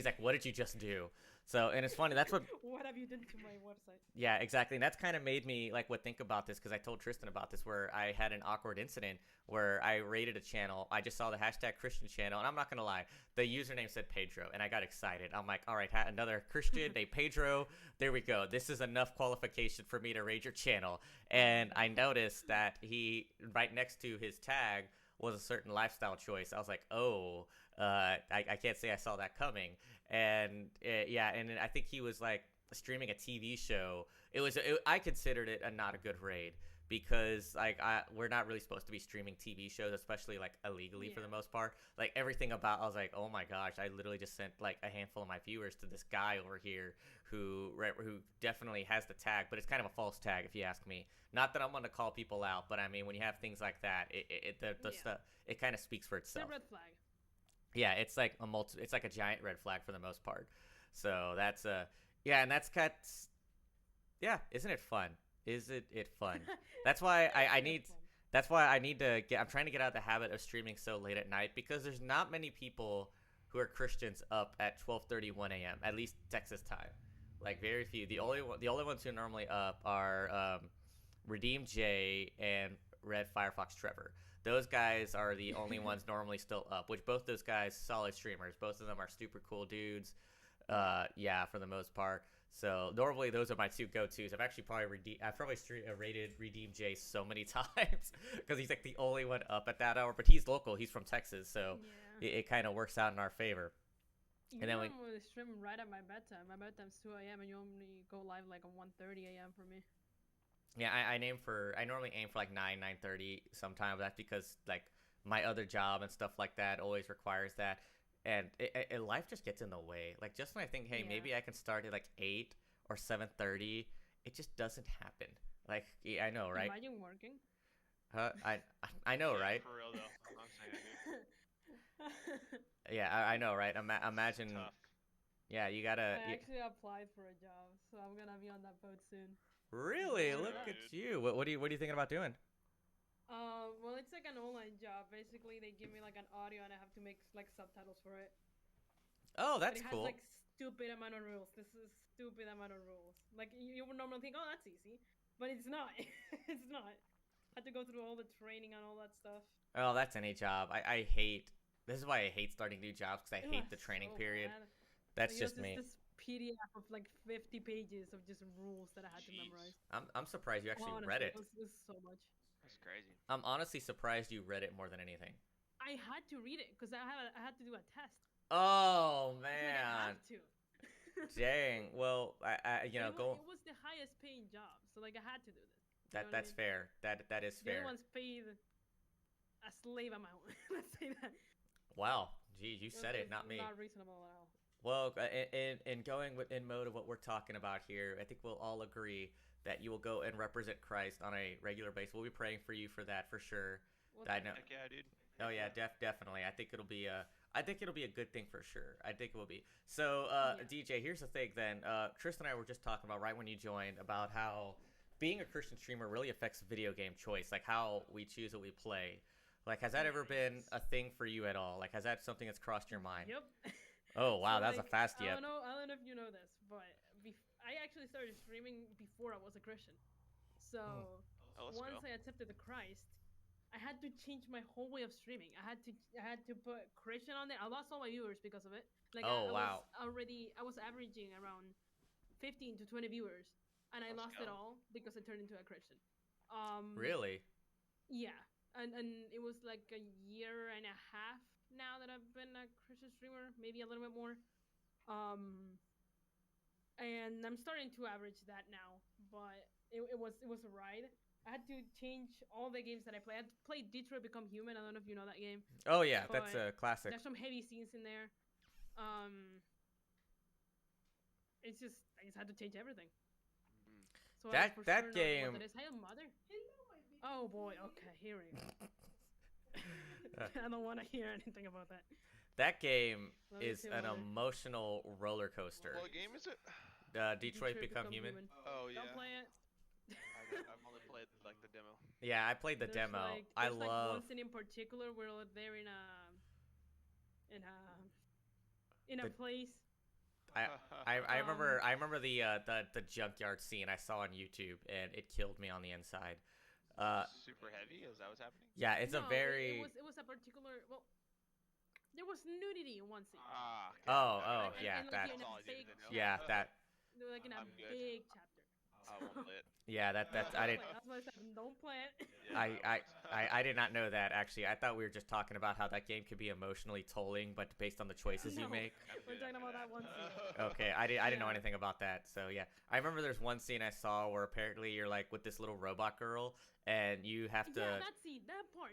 Speaker 1: like, what did you just do? So, and it's funny, that's what...
Speaker 3: What have you done to my website?
Speaker 1: Yeah, exactly. And that's kind of made me, like, think about this, because I told Tristyn about this, where I had an awkward incident where I raided a channel. I just saw the hashtag Christian channel, and I'm not going to lie, the username said Pedro, and I got excited. I'm like, all right, another Christian named Pedro. There we go. This is enough qualification for me to raid your channel. And I noticed that right next to his tag was a certain lifestyle choice. I was like, oh, I can't say I saw that coming. And and I think he was like streaming a TV show. I considered it not a good raid, because like we're not really supposed to be streaming TV shows, especially like illegally for the most part. Like everything about, I was like, oh my gosh, I literally just sent like a handful of my viewers to this guy over here who definitely has the tag, but it's kind of a false tag if you ask me. Not that I'm going to call people out, but I mean, when you have things like that, the stuff, it kind of speaks for itself.
Speaker 3: It's a red flag.
Speaker 1: Yeah, it's like a giant red flag for the most part. So that's and isn't it fun? Is it fun? That's why I need to get. I'm trying to get out of the habit of streaming so late at night, because there's not many people who are Christians up at 12:31 a.m. at least Texas time. Like very few. The only ones who are normally up are Redeemed J and Red Firefox Trevor. Those guys are the only ones normally still up, which both those guys, solid streamers. Both of them are super cool dudes. For the most part. So normally those are my two go-tos. I've actually rated Redeemed J so many times because he's like the only one up at that hour. But he's local. He's from Texas, so it kind of works out in our favor.
Speaker 3: You
Speaker 1: And then we,
Speaker 3: normally stream right at my bedtime. My bedtime's 2 a.m. and you only go live like at 1:30 a.m. for me.
Speaker 1: yeah, I normally aim for like 9:30 sometimes. That's because like my other job and stuff like that always requires that, and life just gets in the way. Like just when I think, hey,
Speaker 3: Yeah.
Speaker 1: maybe I can start at like 8 or 7:30, it just doesn't happen. Like yeah, I know, right?
Speaker 3: Imagine working.
Speaker 1: I know,
Speaker 2: Yeah,
Speaker 1: right?
Speaker 2: for real though. I'm saying, dude.
Speaker 1: Yeah, I know, right? Imagine,
Speaker 2: Tough.
Speaker 1: yeah, you gotta.
Speaker 3: I actually applied for a job, so I'm gonna be on that boat soon.
Speaker 1: Really,
Speaker 3: Look
Speaker 1: look
Speaker 3: at
Speaker 1: at
Speaker 2: that.
Speaker 1: you. What are you thinking about doing?
Speaker 3: Well, it's like an online job. Basically, they give me like an audio, and I have to make like subtitles for it.
Speaker 1: Oh,
Speaker 3: But
Speaker 1: that's
Speaker 3: it has
Speaker 1: cool.
Speaker 3: like stupid amount of rules. This is stupid amount of rules. Like you would normally think, oh, that's easy, but it's not. It's not. I had to go through all the training and all that stuff.
Speaker 1: Oh, that's any job. I hate. This is why I hate starting new jobs because I
Speaker 3: It
Speaker 1: hate
Speaker 3: was
Speaker 1: the training
Speaker 3: so
Speaker 1: period.
Speaker 3: bad.
Speaker 1: That's
Speaker 3: Like, it was
Speaker 1: just
Speaker 3: just
Speaker 1: me.
Speaker 3: this PDF of like 50 pages of just rules that I had to
Speaker 2: Jeez.
Speaker 3: memorize.
Speaker 1: I'm surprised you actually read
Speaker 3: Honestly,
Speaker 1: it.
Speaker 3: it was so much.
Speaker 2: That's crazy.
Speaker 1: I'm honestly surprised you read it more than anything.
Speaker 3: I had to read it because I had to do a test.
Speaker 1: Oh
Speaker 3: It's like I
Speaker 1: man,
Speaker 3: have to.
Speaker 1: dang. Well, I you know, go.
Speaker 3: It was the highest paying job, so like I had to do this. You know
Speaker 1: That
Speaker 3: what I
Speaker 1: that's
Speaker 3: mean?
Speaker 1: fair. That is
Speaker 3: The other
Speaker 1: fair.
Speaker 3: ones paid a slave amount. Let's say that.
Speaker 1: Wow. Gee, you said it,
Speaker 3: It's
Speaker 1: not me.
Speaker 3: not reasonable at all.
Speaker 1: Well, in going with in mode of what we're talking about here, I think we'll all agree that you will go and represent Christ on a regular basis. We'll be praying for you for that for sure.
Speaker 3: What
Speaker 1: I
Speaker 3: the
Speaker 1: know.
Speaker 2: Heck yeah, dude.
Speaker 1: Oh yeah, definitely. I think it'll be a good thing for sure. I think it will be. So,
Speaker 3: Yeah.
Speaker 1: DJ, here's the thing. Then, Tristan and I were just talking about right when you joined about how being a Christian streamer really affects video game choice, like how we choose what we play. Like, has that ever been
Speaker 3: Yes.
Speaker 1: a thing for you at all? Like, has that something that's crossed your mind?
Speaker 3: Yep.
Speaker 1: Oh wow,
Speaker 3: So,
Speaker 1: that was a
Speaker 3: like,
Speaker 1: fast
Speaker 3: I
Speaker 1: yep.
Speaker 3: don't know. I don't know if you know this, but I actually started streaming before I was a Christian. So
Speaker 2: Oh, let's
Speaker 3: once
Speaker 2: go.
Speaker 3: I accepted the Christ, I had to change my whole way of streaming. I had to put Christian on there. I lost all my viewers because of it. Like
Speaker 1: Oh, wow.
Speaker 3: I was averaging around 15 to 20 viewers, and I
Speaker 2: Let's
Speaker 3: lost it
Speaker 2: go.
Speaker 3: all because I turned into a Christian.
Speaker 1: Really?
Speaker 3: Yeah, and it was like a year and a half now that I've been a Christian streamer, maybe a little bit more. Um, and I'm starting to average that now, but it was a ride. I had to change all the games that I play. I had to play Detroit Become Human. I don't know if you know that game.
Speaker 1: Oh yeah, that's
Speaker 3: But
Speaker 1: a classic.
Speaker 3: there's some heavy scenes in there. Um, it's just I just had to change everything.
Speaker 2: Mm.
Speaker 3: So
Speaker 1: That-
Speaker 3: I for
Speaker 1: that
Speaker 3: sure know
Speaker 1: game-
Speaker 3: what it is. Hey, mother. Oh boy. Okay, here we go. I don't want to hear anything about that.
Speaker 1: That game
Speaker 3: Love you
Speaker 1: is
Speaker 3: too,
Speaker 1: an
Speaker 3: mother.
Speaker 1: emotional roller coaster.
Speaker 2: What game is it?
Speaker 1: Detroit Become Human.
Speaker 2: Oh yeah.
Speaker 3: Don't play it.
Speaker 2: I've only played like the demo.
Speaker 1: Yeah, I played the
Speaker 3: There's
Speaker 1: demo.
Speaker 3: Like,
Speaker 1: I
Speaker 3: there's like
Speaker 1: love.
Speaker 3: one scene in particular where they're in a
Speaker 1: The-
Speaker 3: place.
Speaker 1: I remember the junkyard scene I saw on YouTube, and it killed me on the inside.
Speaker 2: Super heavy. Is that what's happening?
Speaker 1: Yeah, it's
Speaker 3: No,
Speaker 1: a very.
Speaker 3: It was a particular. Well, there was nudity in one scene.
Speaker 2: Ah. Okay.
Speaker 1: Oh,
Speaker 2: Okay.
Speaker 1: yeah,
Speaker 3: and, like,
Speaker 1: that-
Speaker 3: in a
Speaker 2: That's all I needed
Speaker 3: fake
Speaker 2: to know.
Speaker 1: Yeah, that.
Speaker 3: Like in a
Speaker 2: I'm good.
Speaker 3: big chapter.
Speaker 2: I won't play it.
Speaker 1: Yeah, that's. I didn't.
Speaker 3: That's why I said don't play it.
Speaker 2: Yeah,
Speaker 1: I did not know that actually. I thought we were just talking about how that game could be emotionally tolling, but based on the choices you
Speaker 3: No.
Speaker 1: make.
Speaker 3: We're talking about that one scene.
Speaker 1: Okay, I didn't know
Speaker 3: Yeah.
Speaker 1: anything about that. So yeah, I remember there's one scene I saw where apparently you're like with this little robot girl, and you have to.
Speaker 3: Yeah, that scene, that part.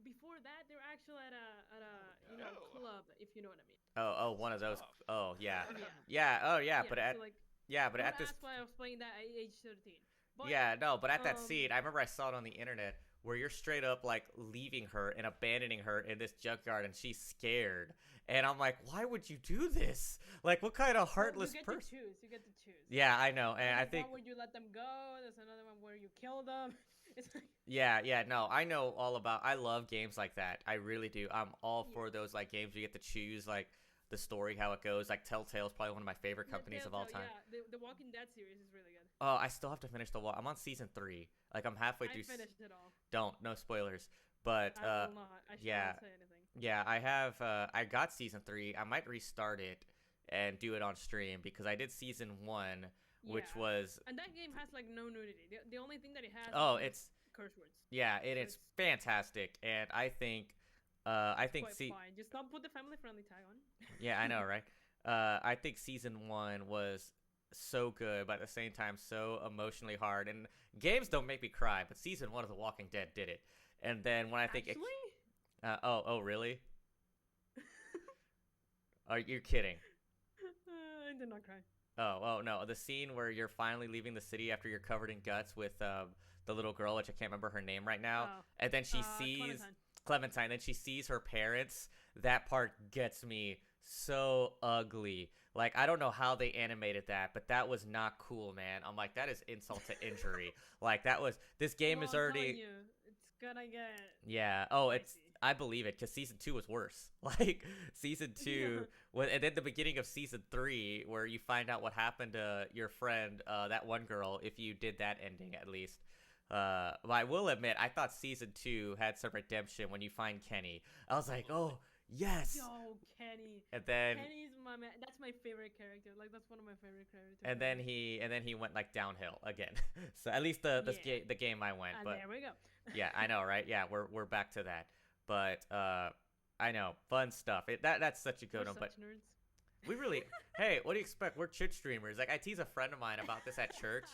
Speaker 3: Before that, they're actually at a you know
Speaker 2: Oh.
Speaker 3: club, if you know what I mean.
Speaker 1: Oh, one of those.
Speaker 2: Tough.
Speaker 1: Oh yeah,
Speaker 3: Yeah.
Speaker 1: yeah. Oh yeah, but at
Speaker 3: so like,
Speaker 1: but at this.
Speaker 3: that's why I was playing that at age 13. But,
Speaker 1: Yeah, no, but at that
Speaker 3: um,
Speaker 1: scene, I remember I saw it on the internet where you're straight up like leaving her and abandoning her in this junkyard, and she's scared. And I'm like, why would you do this? Like, what kind of heartless
Speaker 3: you get
Speaker 1: person?
Speaker 3: to choose. You get to choose.
Speaker 1: Yeah, I know, and I
Speaker 3: There's
Speaker 1: think
Speaker 3: one where you let them go. There's another one where you kill them. It's like
Speaker 1: yeah, no, I know all about. I love games like that. I really do. I'm all for those like games where you get to choose like the story, how it goes. Like Telltale's probably one of my favorite companies of all time.
Speaker 3: Yeah, the Walking Dead series is really good.
Speaker 1: Oh, I still have to finish the wall. I'm on season 3. Like I'm halfway
Speaker 3: I
Speaker 1: through.
Speaker 3: finished it all.
Speaker 1: Don't no spoilers. But
Speaker 3: I will not. I shall
Speaker 1: yeah.
Speaker 3: not say anything.
Speaker 1: yeah, I have. I got season 3. I might restart it and do it on stream because I did season 1, which
Speaker 3: Yeah.
Speaker 1: was.
Speaker 3: And that game has like no nudity. The only thing that it has.
Speaker 1: Oh,
Speaker 3: is
Speaker 1: it's
Speaker 3: curse words.
Speaker 1: yeah,
Speaker 3: So
Speaker 1: it's fantastic, and I think.
Speaker 3: Quite
Speaker 1: see.
Speaker 3: fine. Just don't put the family friendly tag on.
Speaker 1: Yeah, I know, right? I think season 1 was so good, but at the same time so emotionally hard. And games don't make me cry, but season 1 of The Walking Dead did it. And then when I think
Speaker 3: Actually?
Speaker 1: oh really? Are you kidding?
Speaker 3: I did not cry.
Speaker 1: Oh no, the scene where you're finally leaving the city after you're covered in guts with the little girl, which I can't remember her name right now,
Speaker 3: Oh.
Speaker 1: and then she sees Clementine, then she sees her parents. That part gets me so ugly. Like, I don't know how they animated that, but that was not cool, man. I'm like, that is insult to injury. Like, that was, this game
Speaker 3: Well,
Speaker 1: is
Speaker 3: I'm
Speaker 1: already,
Speaker 3: telling you, it's gonna get
Speaker 1: yeah. Oh, it's,
Speaker 3: spicy.
Speaker 1: I believe it, because season 2 was worse. Like, season 2, and then the beginning of season 3, where you find out what happened to your friend, that one girl, if you did that ending at least. But I will admit, I thought season 2 had some redemption when you find Kenny. I was like, oh, yes.
Speaker 3: Yo, Kenny.
Speaker 1: And then
Speaker 3: Kenny's my man. That's my favorite character. Like, that's one of my favorite characters.
Speaker 1: and then he went like downhill again. So at least the game I went,
Speaker 3: And
Speaker 1: but
Speaker 3: there we go.
Speaker 1: yeah, I know, right? Yeah, we're back to that. But I know, fun stuff. That's such a good
Speaker 3: We're
Speaker 1: one. But
Speaker 3: such nerds.
Speaker 1: we really, hey, what do you expect? We're church streamers. Like, I tease a friend of mine about this at church.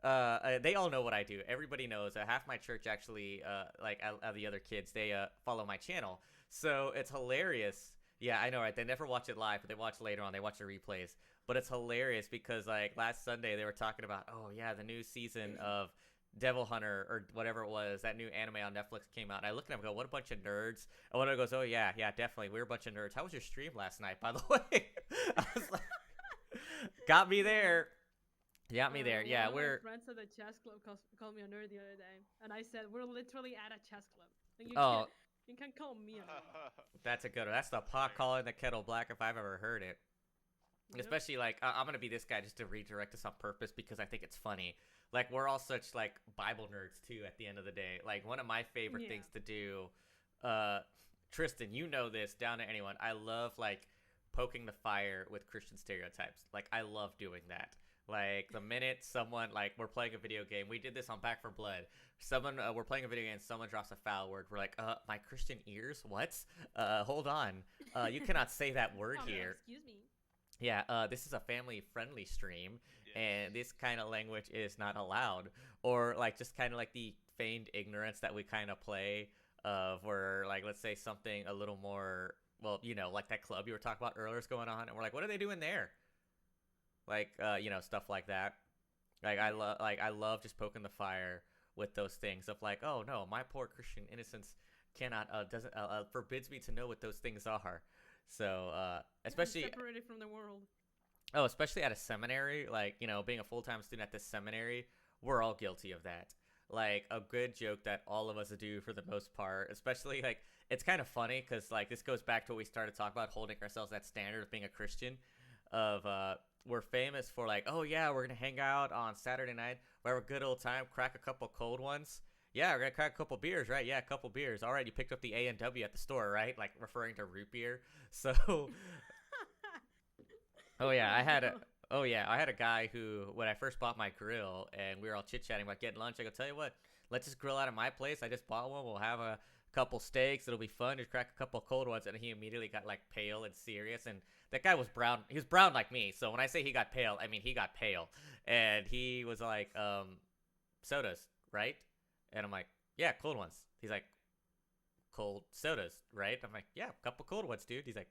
Speaker 1: They all know what I do. Everybody knows. Half my church actually, like the other kids, they follow my channel. So it's hilarious. Yeah, I know, right? They never watch it live, but they watch later on. They watch the replays. But it's hilarious because, like, last Sunday they were talking about, oh yeah, the new season of Devil Hunter or whatever it was, that new anime on Netflix came out. And I look at them and go, what a bunch of nerds. And one of them goes, oh yeah, definitely. We're a bunch of nerds. How was your stream last night, by the way? I was like, got me there. Got me there. Yeah,
Speaker 3: one of
Speaker 1: we're.
Speaker 3: my friends at the chess club called me a nerd the other day, and I said we're literally at a chess club. Like, you can't call me a nerd.
Speaker 1: That's a good one. That's the pot calling the kettle black if I've ever heard it.
Speaker 3: Yep.
Speaker 1: Especially, like, I'm going to be this guy just to redirect us on purpose because I think it's funny. Like, we're all such, like, Bible nerds, too, at the end of the day. Like, one of my favorite things to do, Tristyn, you know this, down to anyone. I love, like, poking the fire with Christian stereotypes. Like, I love doing that. Like, the minute someone, like, we're playing a video game, we did this on Back for Blood. We're playing a video game, someone drops a foul word. We're like, my Christian ears? What? Hold on. You cannot say that word here.
Speaker 3: Excuse me.
Speaker 1: Yeah, this is a family-friendly stream, and this kind of language is not allowed. Or, like, just kind of like the feigned ignorance that we kind of play of where, like, let's say something a little more, well, you know, like that club you were talking about earlier is going on, and we're like, what are they doing there? Like, you know, stuff like that. Like, I love just poking the fire with those things of like, oh, no, my poor Christian innocence forbids me to know what those things are. So, especially
Speaker 3: separated from the world.
Speaker 1: Oh, especially at a seminary, like, you know, being a full-time student at this seminary, we're all guilty of that. Like, a good joke that all of us do for the most part, especially, like, it's kind of funny because, like, this goes back to what we started talking about, holding ourselves that standard of being a Christian, of, we're famous for, like, oh, yeah, we're going to hang out on Saturday night, we'll have a good old time, crack a couple cold ones. Yeah, we're going to crack a couple beers, right? Yeah, a couple beers. All right, you picked up the A&W at the store, right? Like, referring to root beer. So, I had a guy who, when I first bought my grill, and we were all chit-chatting about getting lunch, I go, tell you what, let's just grill out at my place. I just bought one. We'll have a couple steaks. It'll be fun. Just crack a couple cold ones. And he immediately got, like, pale and serious. And that guy was brown. He was brown like me. So when I say he got pale, I mean he got pale. And he was like, sodas, right? And I'm like, yeah, cold ones. He's like, cold sodas, right? I'm like, yeah, a couple cold ones, dude. He's like,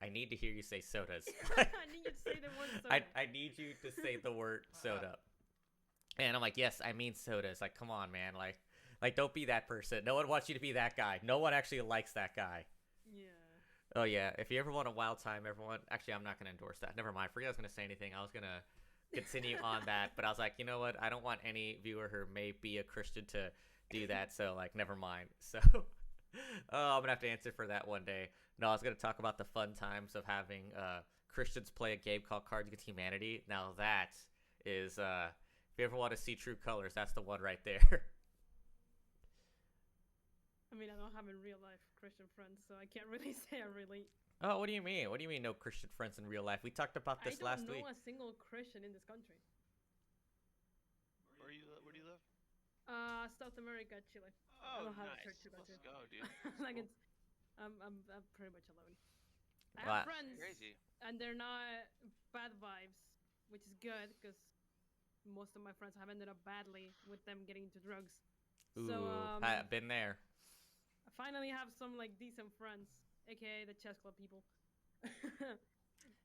Speaker 1: I need to hear you say sodas.
Speaker 3: I need you to say the word soda.
Speaker 1: I need you to say the word soda. And I'm like, yes, I mean sodas. Like, come on, man. Like, don't be that person. No one wants you to be that guy. No one actually likes that guy.
Speaker 3: Yeah.
Speaker 1: Oh, yeah. If you ever want a wild time, everyone... Actually, I'm not going to endorse that. Never mind. Forget I was going to say anything. I was going to continue on that. But I was like, you know what? I don't want any viewer who may be a Christian to do that. So, like, never mind. So, I'm going to have to answer for that one day. No, I was going to talk about the fun times of having Christians play a game called Cards Against Humanity. Now, that is... if you ever want to see true colors, that's the one right there.
Speaker 3: I mean, I don't have in real life Christian friends, so I can't really say I relate.
Speaker 1: Oh, what do you mean? What do you mean no Christian friends in real life? We talked about this last week.
Speaker 3: I don't know a single Christian in this country.
Speaker 2: Where do you live?
Speaker 3: South America, Chile.
Speaker 2: Oh,
Speaker 3: I don't have
Speaker 2: nice.
Speaker 3: a church to go to.
Speaker 2: Let's go, dude.
Speaker 3: Like
Speaker 2: Cool.
Speaker 3: I'm pretty much alone. I
Speaker 1: Wow.
Speaker 3: have friends,
Speaker 2: Crazy.
Speaker 3: and they're not bad vibes, which is good because most of my friends have ended up badly with them getting into drugs. So
Speaker 1: Ooh, been there.
Speaker 3: I finally have some like decent friends, aka the chess club people.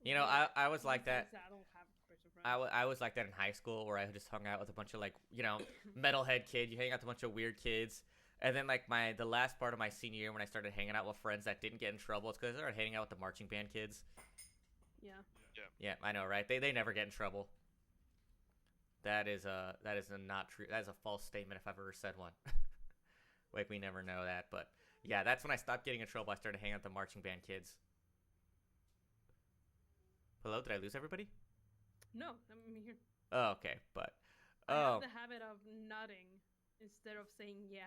Speaker 1: You know,
Speaker 3: But
Speaker 1: I was like that.
Speaker 3: besides I don't have Christian friends.
Speaker 1: I was like that in high school where I just hung out with a bunch of like, you know, metalhead kid. You hang out with a bunch of weird kids. And then like the last part of my senior year when I started hanging out with friends that didn't get in trouble, it's because I started hanging out with the marching band kids.
Speaker 3: Yeah.
Speaker 1: Yeah, I know, right? They never get in trouble. That is a not true. That is a false statement if I've ever said one. Like we never know that, but yeah, that's when I stopped getting in trouble. I started hanging out with the marching band kids. Hello, did I lose everybody?
Speaker 3: No, I'm here.
Speaker 1: Oh, okay, but
Speaker 3: I
Speaker 1: oh,
Speaker 3: have the habit of nodding instead of saying yeah.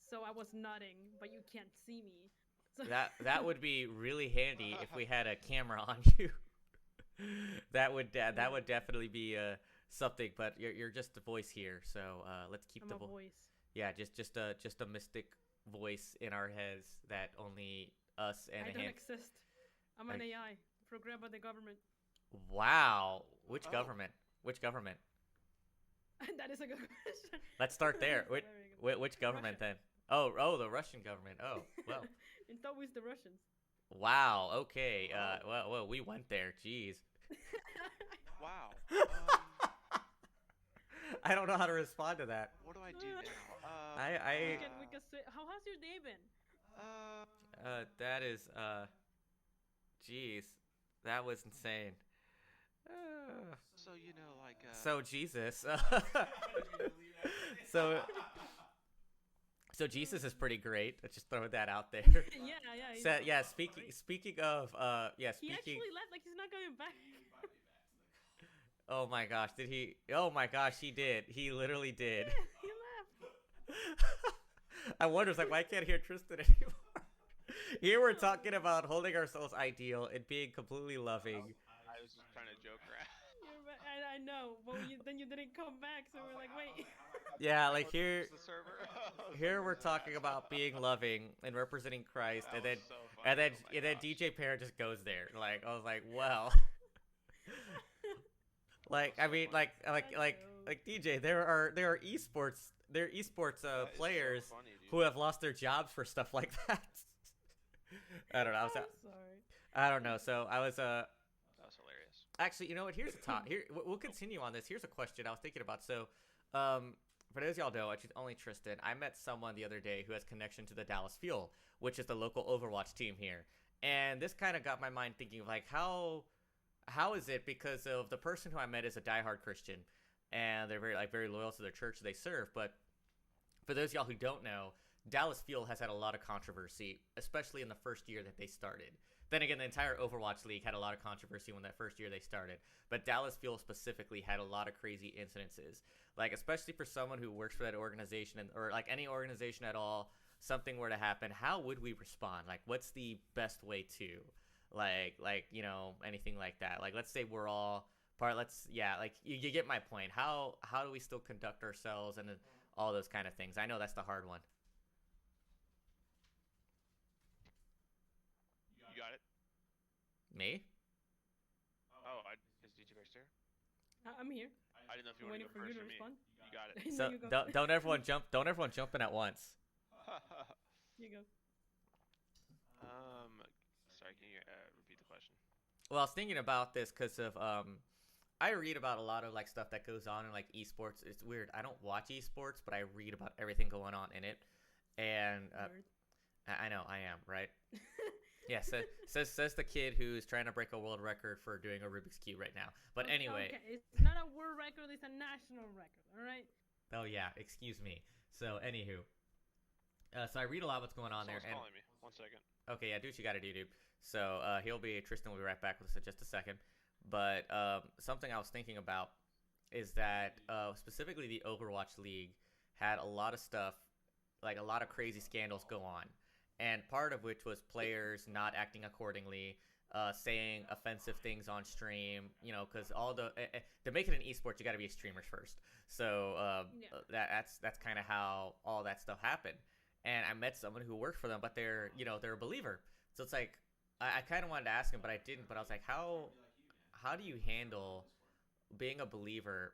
Speaker 3: So I was nodding, but you can't see me. So
Speaker 1: that would be really handy if we had a camera on you. That would definitely be something. But you're just a voice here, so let's keep
Speaker 3: I'm
Speaker 1: the
Speaker 3: a voice.
Speaker 1: Yeah, just a mystic voice in our heads that only us and
Speaker 3: I
Speaker 1: a
Speaker 3: don't
Speaker 1: hand.
Speaker 3: exist. I'm an AI programmed by the government.
Speaker 1: Wow, which
Speaker 2: Oh.
Speaker 1: government? Which government?
Speaker 3: That is a good question.
Speaker 1: Let's start there.
Speaker 3: That's very good.
Speaker 1: Which government
Speaker 3: Russia.
Speaker 1: then? Oh, the Russian government. Oh, well.
Speaker 3: It's always the Russians.
Speaker 1: Wow. Okay.
Speaker 2: Oh.
Speaker 1: Well, we went there. Jeez.
Speaker 2: Wow.
Speaker 1: I don't know how to respond to that.
Speaker 2: What do I do now?
Speaker 3: We can say, how has your day been?
Speaker 1: That is jeez, that was insane.
Speaker 2: So you know, like.
Speaker 1: So Jesus. So Jesus is pretty great. Let's just throw that out there.
Speaker 3: Yeah.
Speaker 1: So yeah, speaking of
Speaker 3: He
Speaker 1: speaking.
Speaker 3: actually left. Like he's not coming back.
Speaker 1: Oh my gosh, did he? Oh my gosh, he did. He literally did.
Speaker 3: He left.
Speaker 1: I wonder, it's like, why can't I hear Tristyn anymore? Here we're talking about holding ourselves ideal and being completely loving.
Speaker 2: I was just trying to joke around.
Speaker 3: I know, but then you didn't come back, so we're like, wait.
Speaker 1: Yeah, like here,
Speaker 2: The server.
Speaker 1: here we're talking about being loving and representing Christ,
Speaker 2: That
Speaker 1: and then
Speaker 2: was so funny. Oh my gosh.
Speaker 1: DJ Parent just goes there. Like I was like, well, like I mean, like DJ, there are esports
Speaker 2: That is so
Speaker 1: players
Speaker 2: funny, dude.
Speaker 1: who have lost their jobs for stuff like that. I don't know.
Speaker 3: I'm sorry.
Speaker 1: I don't know. So I was
Speaker 2: That was hilarious.
Speaker 1: actually, you know what? Here's a top. Here we'll continue on this. Here's a question I was thinking about. So, for those of y'all know, actually only Tristyn, I met someone the other day who has connection to the Dallas Fuel, which is the local Overwatch team here, and this kind of got my mind thinking of like how is it, because of the person who I met is a diehard Christian, and they're very loyal to their church they serve. But for those of y'all who don't know, Dallas Fuel has had a lot of controversy, especially in the first year that they started. Then again, the entire Overwatch League had a lot of controversy when that first year they started. But Dallas Fuel specifically had a lot of crazy incidences. Like, especially for someone who works for that organization, or like any organization at all, something were to happen, how would we respond? Like, what's the best way to? Like you know, anything like that. Like, let's say we're all like, you get my point. How do we still conduct ourselves and all those kind of things? I know that's the hard one.
Speaker 2: You got it.
Speaker 1: Me?
Speaker 2: Oh, is DJ Grace there?
Speaker 3: I'm here.
Speaker 2: I didn't know if you
Speaker 3: I'm
Speaker 2: wanted
Speaker 3: waiting
Speaker 2: to go
Speaker 3: for you
Speaker 2: first
Speaker 3: to
Speaker 2: or me.
Speaker 3: respond.
Speaker 2: You got it.
Speaker 3: No,
Speaker 1: So
Speaker 3: you go.
Speaker 1: don't everyone jump in at once.
Speaker 3: You go.
Speaker 2: Sorry, can you repeat the question?
Speaker 1: Well, I was thinking about this because of I read about a lot of like stuff that goes on in like esports. It's weird. I don't watch esports, but I read about everything going on in it. And
Speaker 3: Nerd.
Speaker 1: I know I am, right? Yeah, says the kid who's trying to break a world record for doing a Rubik's Cube right now. But anyway.
Speaker 3: Okay, it's not a world record, it's a national record, alright?
Speaker 1: Oh yeah, excuse me. So anywho, so I read a lot what's going on
Speaker 2: Someone's
Speaker 1: there. And
Speaker 2: calling me. 1 second.
Speaker 1: okay, yeah, do what you gotta do, dude. So Tristyn will be right back with us in just a second. But something I was thinking about is that specifically the Overwatch League had a lot of stuff, like a lot of crazy scandals go on. And part of which was players not acting accordingly, saying offensive things on stream, you know, because all to make it an esport, you got to be a streamer first. So that's kind of how all that stuff happened. And I met someone who worked for them, but they're a believer. So it's like, I kind of wanted to ask him, but I didn't. But I was like, how do you handle being a believer,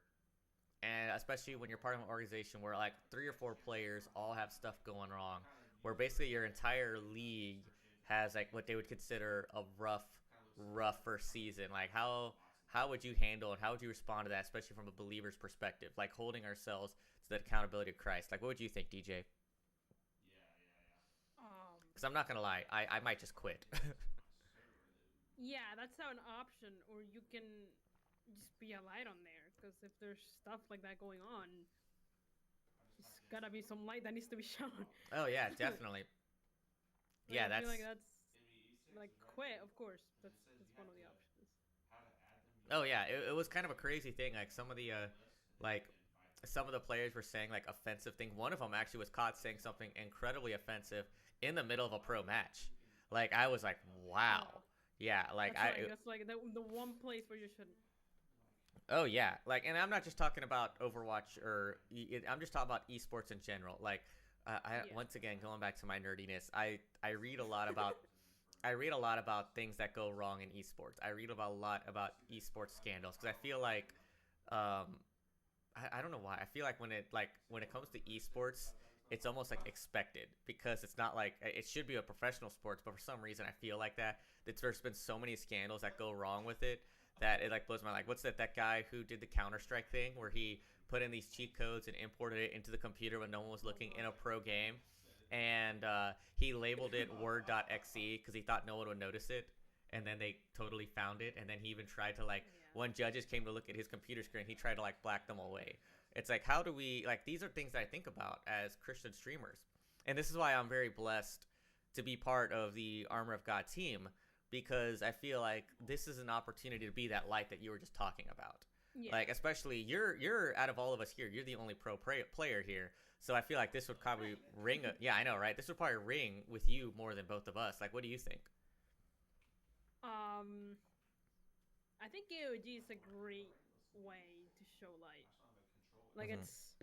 Speaker 1: and especially when you're part of an organization where like 3 or 4 players all have stuff going wrong, where basically your entire league has like what they would consider a rougher season. Like how would you handle and how would you respond to that, especially from a believer's perspective, like holding ourselves to the accountability of Christ? Like, what would you think, DJ?
Speaker 3: Um,
Speaker 1: Because I'm not gonna lie, I might just quit.
Speaker 3: yeah, that's not an option, or you can just be a light on there. Because if there's stuff like that going on, there's gotta be some light that needs to be shown.
Speaker 1: Oh yeah, definitely.
Speaker 3: Like,
Speaker 1: Yeah,
Speaker 3: I feel
Speaker 1: that's.
Speaker 3: like that's like quit. Of course, that's one of the options.
Speaker 1: Oh yeah, it was kind of a crazy thing. Like like some of the players were saying like offensive things. One of them actually was caught saying something incredibly offensive in the middle of a pro match. Like I was like, wow,
Speaker 3: Oh,
Speaker 1: yeah, like
Speaker 3: that's like that's like the one place where you shouldn't.
Speaker 1: oh yeah, like, and I'm not just talking about Overwatch I'm just talking about esports in general. Like,
Speaker 3: Yeah.
Speaker 1: once again going back to my nerdiness, I read a lot about I read a lot about things that go wrong in esports. I read about a lot about esports scandals because I feel like, um, I don't know why. I feel like when it comes to esports, it's almost like expected because it's not like it should be a professional sports, but for some reason I feel like that there's been so many scandals that go wrong with it that it like blows my, like, what's that guy who did the Counter Strike thing where he put in these cheat codes and imported it into the computer when no one was looking in a pro game, and he labeled it word.exe because he thought no one would notice it, and then they totally found it, and then he even tried to like
Speaker 3: Yeah.
Speaker 1: when judges came to look at his computer screen, he tried to like black them away. It's like, how do we, like, these are things that I think about as Christian streamers, and this is why I'm very blessed to be part of the Armor of God team, because I feel like this is an opportunity to be that light that you were just talking about.
Speaker 3: Yeah.
Speaker 1: Like, especially you're out of all of us here, you're the only player here. So I feel like this would probably ring. Yeah, I know, right? This would probably ring with you more than both of us. Like, what do you think?
Speaker 3: Um, I think AOG is a great way to show light. Like
Speaker 1: Hmm.
Speaker 3: it's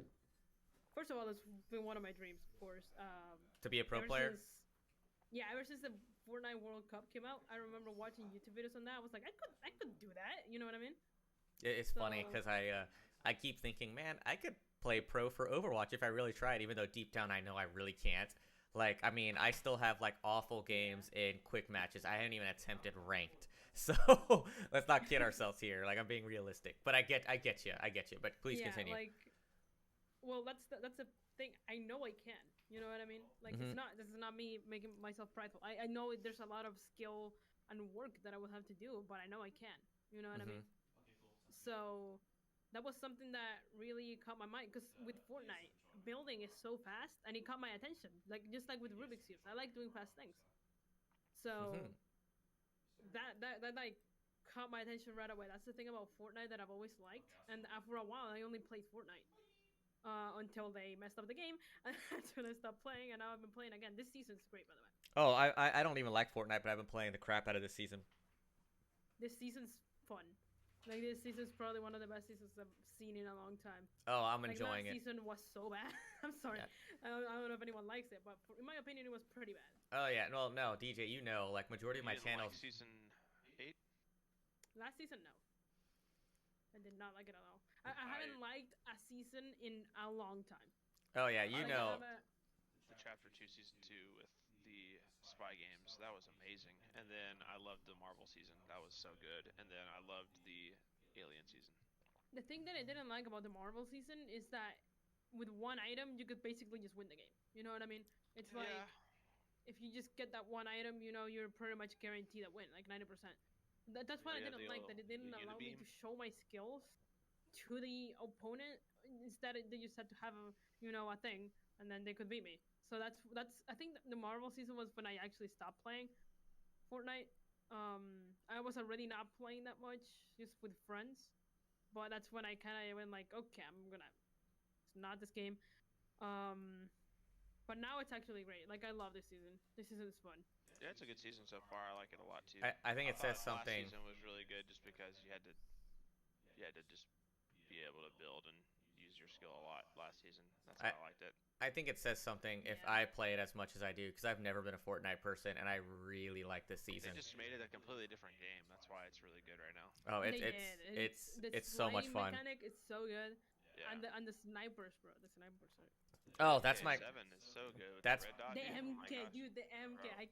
Speaker 3: first of all, it's been one of my dreams, of course.
Speaker 1: To be a pro
Speaker 3: Ever
Speaker 1: player?
Speaker 3: since ever since the Fortnite World Cup came out, I remember watching YouTube videos on that. I was like, I could do that. You know what I mean?
Speaker 1: It's funny
Speaker 3: So
Speaker 1: because I keep thinking, man, I could play pro for Overwatch if I really tried, even though deep down I know I really can't. Like, I mean, I still have like awful games in quick matches. I haven't even attempted ranked. So let's not kid ourselves here. Like, I'm being realistic, but I get you, But please
Speaker 3: yeah,
Speaker 1: continue.
Speaker 3: like well, that's a thing. I know I can. You know what I mean? Like
Speaker 1: Hmm.
Speaker 3: this is not me making myself prideful. I know there's a lot of skill and work that I will have to do, but I know I can. You know what I
Speaker 1: Hmm.
Speaker 3: mean? So that was something that really caught my mind because with Fortnite, building is so fast and it caught my attention. Like just like with Rubik's cubes, I like doing fast things. So
Speaker 1: Hmm.
Speaker 3: that like caught my attention right away. That's the thing about Fortnite that I've always liked. And for a while, I only played Fortnite until they messed up the game, and that's when I stopped playing. And now I've been playing again. This season's great, by the way.
Speaker 1: Oh, I don't even like Fortnite, but I've been playing the crap out of this season.
Speaker 3: This season's fun. Like this season's probably one of the best seasons I've seen in a long time.
Speaker 1: Oh, I'm
Speaker 3: Like
Speaker 1: enjoying
Speaker 3: last
Speaker 1: it.
Speaker 3: season was so bad. I'm sorry.
Speaker 1: Yeah.
Speaker 3: I don't know if anyone likes it, but in my opinion, it was pretty bad.
Speaker 1: Oh yeah, well no, DJ, you know, like majority of
Speaker 2: You
Speaker 1: my
Speaker 2: didn't like
Speaker 1: channels.
Speaker 2: season 8?
Speaker 3: Last season, no, I did not like it at all. I
Speaker 2: I
Speaker 3: haven't liked a season in a long time.
Speaker 1: Oh yeah, you
Speaker 3: Like
Speaker 1: know.
Speaker 2: the chapter 2 season 2 with the spy games. That was amazing. And then I loved the Marvel season. That was so good. And then I loved the Alien season.
Speaker 3: the thing that I didn't like about the Marvel season is that with one item you could basically just win the game. You know what I mean? It's like
Speaker 2: Yeah.
Speaker 3: if you just get that one item, you know you're pretty much guaranteed a win, like 90%. That's what
Speaker 2: Oh
Speaker 3: I
Speaker 2: yeah,
Speaker 3: didn't like. That it didn't
Speaker 2: the
Speaker 3: allow me
Speaker 2: unibeam.
Speaker 3: to show my skills to the opponent. Instead, they just had to have a thing, and then they could beat me. So that's I think the Marvel season was when I actually stopped playing Fortnite. I was already not playing that much, just with friends. But that's when I kind of went like, okay, it's not this game. Um, but now it's actually great. Like I love this season. This season is fun.
Speaker 2: Yeah, it's a good season so far. I like it a lot too.
Speaker 1: I think
Speaker 2: I
Speaker 1: it says
Speaker 2: thought last
Speaker 1: something.
Speaker 2: season was really good just because you had to just be able to build and use your skill a lot last season. That's why I liked it.
Speaker 1: I think it says something if
Speaker 3: Yeah.
Speaker 1: I play it as much as I do, because I've never been a Fortnite person, and I really like this season.
Speaker 2: They just made it a completely different game. That's why it's really good right now.
Speaker 1: Oh,
Speaker 3: They did. And the
Speaker 1: it's so much
Speaker 3: sliding
Speaker 1: fun.
Speaker 3: mechanic is so good.
Speaker 2: Yeah.
Speaker 3: And the snipers, bro. The snipers are.
Speaker 1: Oh, that's my.
Speaker 2: AK-7 is so good. With
Speaker 1: That's-
Speaker 2: the red dot,
Speaker 3: The
Speaker 2: dude. Oh my
Speaker 3: MK,
Speaker 2: gosh.
Speaker 3: dude. The MK.
Speaker 2: Bro.
Speaker 3: I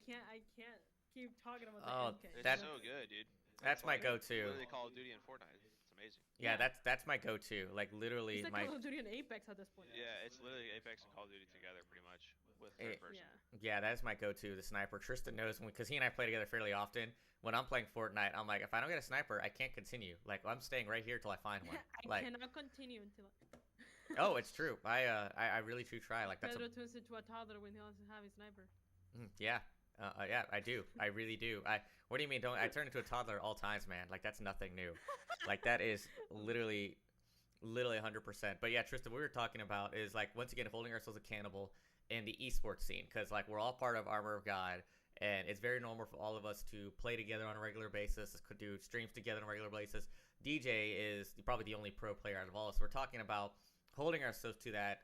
Speaker 3: can't keep talking about
Speaker 1: Oh,
Speaker 3: the MK.
Speaker 2: It's
Speaker 1: That-
Speaker 2: so good, dude.
Speaker 1: That's my
Speaker 2: like
Speaker 1: go-to.
Speaker 2: Literally Call of Duty and Fortnite. It's amazing.
Speaker 1: Yeah,
Speaker 3: Yeah.
Speaker 1: that's my go-to. Like literally
Speaker 3: It's like
Speaker 1: my.
Speaker 3: Call of Duty and Apex at this point.
Speaker 2: Yeah, it's literally Apex and Call of Duty together, pretty much, with
Speaker 1: Eh,
Speaker 2: third person.
Speaker 3: Yeah.
Speaker 1: Yeah, that is my go-to. The sniper. Tristyn knows because he and I play together fairly often. When I'm playing Fortnite, I'm like, if I don't get a sniper, I can't continue. Like I'm staying right here till I find one.
Speaker 3: I
Speaker 1: Like,
Speaker 3: cannot continue until.
Speaker 1: oh, it's true. I really do try. Like that's
Speaker 3: Pedro turns into a toddler when he doesn't have his sniper.
Speaker 1: yeah. Yeah, I do. I really do. What do you mean? Don't I turn into a toddler all times, man? Like that's nothing new. Like that is literally 100%. But yeah, Tristyn, what we were talking about is like once again holding ourselves accountable in the esports scene because like we're all part of Armor of God, and it's very normal for all of us to play together on a regular basis, could do streams together on a regular basis. DJ is probably the only pro player out of all of us. We're talking about holding ourselves to that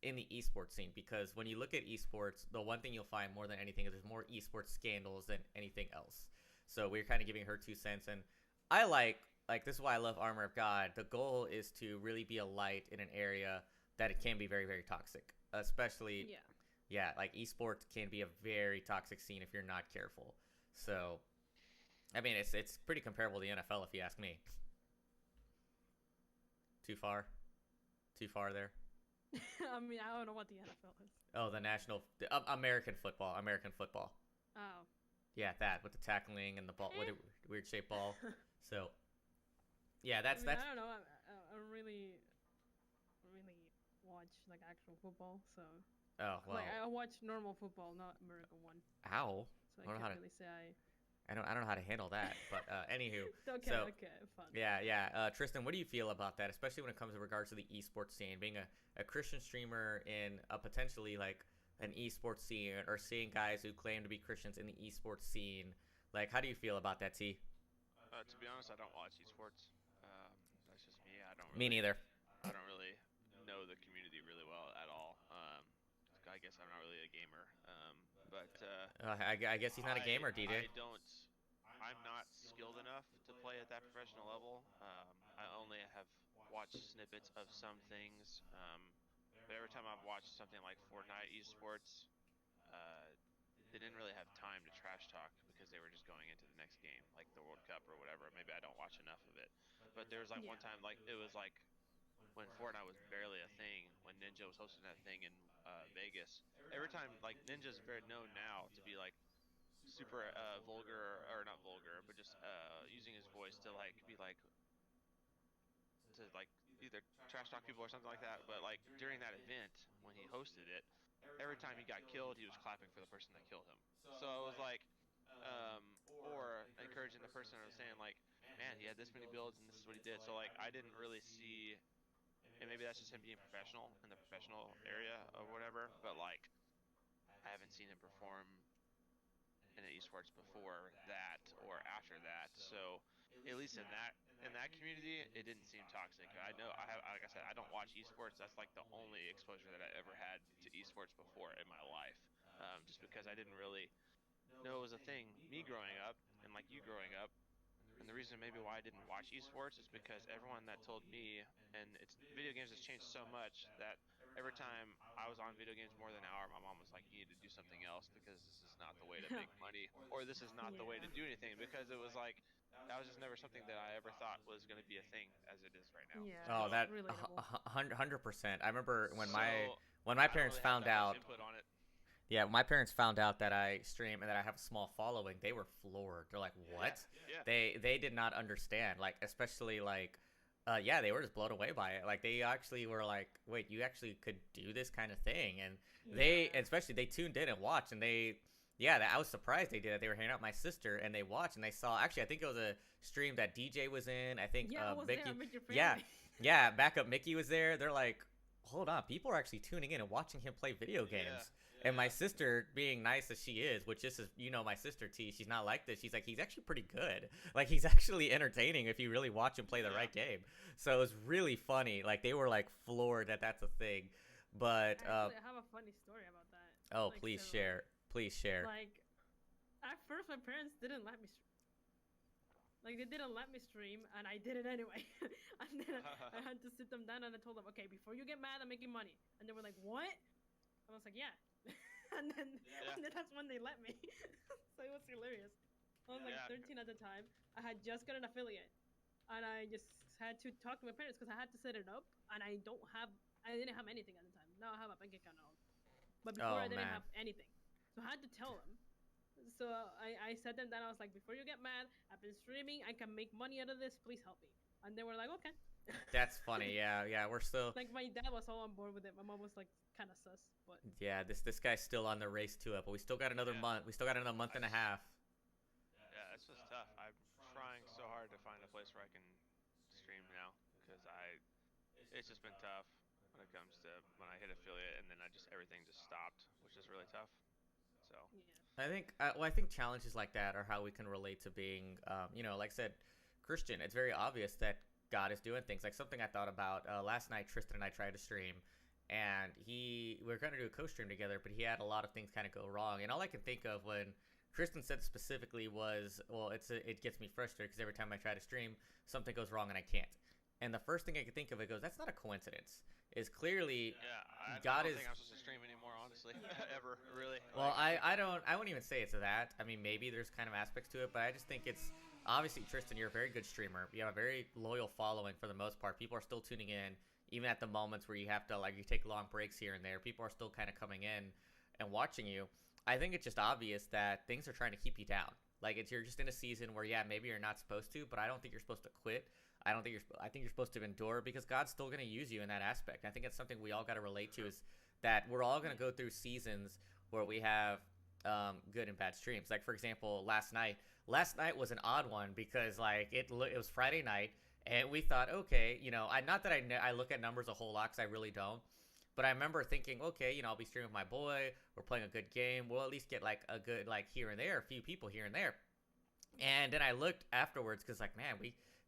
Speaker 1: in the esports scene because when you look at esports, the one thing you'll find more than anything is there's more esports scandals than anything else. So we're kind of giving her 2 cents, and I like this is why I love Armor of God. The goal is to really be a light in an area that it can be very, very toxic, especially
Speaker 3: Yeah.
Speaker 1: like esports can be a very toxic scene if you're not careful. So I mean it's pretty comparable to the NFL if you ask me. Too far there.
Speaker 3: I mean, I don't know what the NFL is.
Speaker 1: Oh, the American football.
Speaker 3: Oh.
Speaker 1: Yeah, that with the tackling and the ball, with a weird shaped ball. So, yeah,
Speaker 3: I
Speaker 1: that's
Speaker 3: mean, I don't know. I don't really watch like actual football, so
Speaker 1: Oh well.
Speaker 3: like I watch normal football, not American one.
Speaker 1: Ow.
Speaker 3: So
Speaker 1: I don't know
Speaker 3: I
Speaker 1: how
Speaker 3: can't
Speaker 1: to-
Speaker 3: really say
Speaker 1: I don't know how to handle that. But anywho,
Speaker 3: Okay,
Speaker 1: So-
Speaker 3: okay, fun.
Speaker 1: yeah. Tristyn, what do you feel about that, especially when it comes in regards to the esports scene, being a Christian streamer in a potentially like an esports scene, or seeing guys who claim to be Christians in the esports scene? Like, how do you feel about that, T?
Speaker 2: To be honest, I don't watch esports. That's just me.
Speaker 1: Me neither.
Speaker 2: I don't really know the community really well at all. I guess I'm not really a gamer.
Speaker 1: I guess he's not a gamer, DJ.
Speaker 2: I'm not skilled enough to play at that professional level. I only have watched snippets of some things. But every time I've watched something like Fortnite esports, they didn't really have time to trash talk because they were just going into the next game, like the World Cup or whatever. Maybe I don't watch enough of it. But there was like one time, like it was like when Fortnite was barely a thing, when Ninja was hosting that thing in Vegas. Every time, like Ninja's very known now to be like super vulgar, or not vulgar, but just using his voice to like be like to like either trash talk people or something like that. But like during that event when he hosted it, every time he got killed, he was clapping for the person that killed him. So it was like, or encouraging the person who was saying like, man, he had this many builds and this is what he did. So like I didn't really see, and maybe that's just him being professional in the professional area or whatever, but like I haven't seen him perform in an esports before that or after that. So at least in that community, it didn't seem toxic. I know like I said, I don't watch esports. That's like the only exposure that I ever had to esports before in my life, just because I didn't really know it was a thing. Me growing up and like you growing up. And the reason maybe why I didn't watch esports is because everyone that told me, and it's video games has changed so much that every time I was on video games more than an hour, my mom was like, you need to do something else because this is not the way to make money, or this is not the way to do anything, because it was like, that was just never something that I ever thought was going to be a thing as it is right now.
Speaker 3: Yeah.
Speaker 1: Oh, that
Speaker 3: relatable.
Speaker 1: 100%. I remember when my
Speaker 2: I don't
Speaker 1: parents
Speaker 2: really have
Speaker 1: found
Speaker 2: that
Speaker 1: out.
Speaker 2: much input on it.
Speaker 1: Yeah, when my parents found out that I stream and that I have a small following, they were floored. They're like, "What?"
Speaker 2: Yeah.
Speaker 1: They did not understand. Like, especially like, yeah, they were just blown away by it. Like, they actually were like, "Wait, you actually could do this kind of thing?" And especially they tuned in and watched, and I was surprised they did it. They were hanging out with my sister, and they watched, and they saw. Actually, I think it was a stream that DJ was in. I think
Speaker 3: I was
Speaker 1: Mickey.
Speaker 3: there with your
Speaker 1: Yeah,
Speaker 3: family.
Speaker 1: yeah, backup Mickey was there. They're like, hold on, people are actually tuning in and watching him play video games. And my sister, being nice as she is, which this is, my sister T, she's not like this. She's like, he's actually pretty good. Like, he's actually entertaining if you really watch him play the right game. So it was really funny. Like, they were like floored that that's a thing. But
Speaker 3: Actually, I have a funny story about that.
Speaker 1: oh,
Speaker 3: Like,
Speaker 1: please
Speaker 3: several.
Speaker 1: share. Please share.
Speaker 3: Like, at first, my parents didn't let me. Like, they didn't let me stream, and I did it anyway. And then I had to sit them down and I told them, okay, before you get mad, I'm making money. And they were like, what? I was like, yeah. and then that's when they let me. So it was hilarious. I was like 13 at the time. I had just got an affiliate, and I just had to talk to my parents because I had to set it up, and I didn't have anything at the time. Now I have a bank account and all. But before
Speaker 1: Oh,
Speaker 3: I didn't
Speaker 1: man.
Speaker 3: have anything. So I had to tell them. So I sat them down. I was like, before you get mad, I've been streaming. I can make money out of this. Please help me. And they were like, okay.
Speaker 1: That's funny. Yeah, we're still.
Speaker 3: Like, my dad was all on board with it. My mom was like kind of sus, but
Speaker 1: Yeah, this guy's still on the race to it, but we still got another month. We still got another month and a half.
Speaker 2: Yeah, it's just tough. I'm trying so hard to find a place where I can stream now because it's just been tough when it comes to when I hit affiliate and then everything just stopped, which is really tough. So
Speaker 3: yeah.
Speaker 1: I think challenges like that are how we can relate to being, like I said, Christian. It's very obvious that God is doing things. Like something I thought about last night. Tristyn and I tried to stream, and we were going to do a co-stream together, but he had a lot of things kind of go wrong. And all I can think of when Tristyn said specifically was, well, it gets me frustrated because every time I try to stream, something goes wrong and I can't. And the first thing I could think of, it goes, that's not a coincidence. Is clearly God
Speaker 2: don't
Speaker 1: is.
Speaker 2: think I'm supposed to stream anymore, honestly, ever, really.
Speaker 1: Well, I wouldn't even say it's that. I mean, maybe there's kind of aspects to it, but I just think it's obviously Tristyn. You're a very good streamer. You have a very loyal following for the most part. People are still tuning in, even at the moments where you have to you take long breaks here and there. People are still kind of coming in and watching you. I think it's just obvious that things are trying to keep you down. You're just in a season where maybe you're not supposed to, but I don't think you're supposed to quit. I think you're supposed to endure because God's still going to use you in that aspect. I think it's something we all got to relate to, is that we're all going to go through seasons where we have good and bad streams. Like for example, last night was an odd one because it was Friday night and we thought, okay, not that I look at numbers a whole lot because I really don't. But I remember thinking, okay, I'll be streaming with my boy. We're playing a good game. We'll at least get a good here and there, a few people here and there. And then I looked afterwards because man,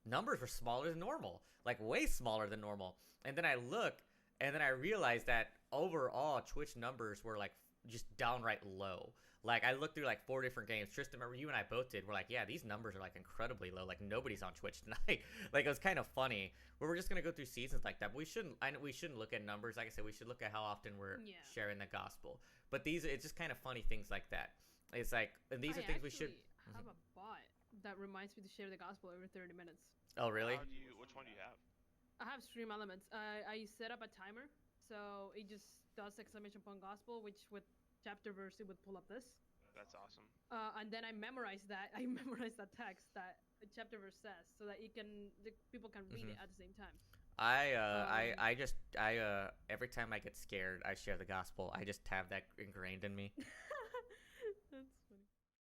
Speaker 1: numbers were smaller than normal, way smaller than normal. And then I look, and then I realized that overall Twitch numbers were just downright low. I looked through 4 different games. Tristyn, remember you and I both did. We're yeah, these numbers are incredibly low. Nobody's on Twitch tonight. It was kind of funny. But we're just gonna go through seasons like that. But we shouldn't look at numbers. Like I said, we should look at how often we're sharing the gospel. But it's just kind of funny things like that. It's and these are things we should.
Speaker 3: I have a bot that reminds me to share the gospel every 30 minutes.
Speaker 1: Oh really?
Speaker 2: Which one do you have?
Speaker 3: I have Stream Elements. I set up a timer, so it just does exclamation point gospel, which with chapter verse it would pull up this.
Speaker 2: That's awesome.
Speaker 3: And then I memorize that. I memorize that text that the chapter verse says, so that people can read it at the same time.
Speaker 1: Every time I get scared, I share the gospel. I just have that ingrained in me.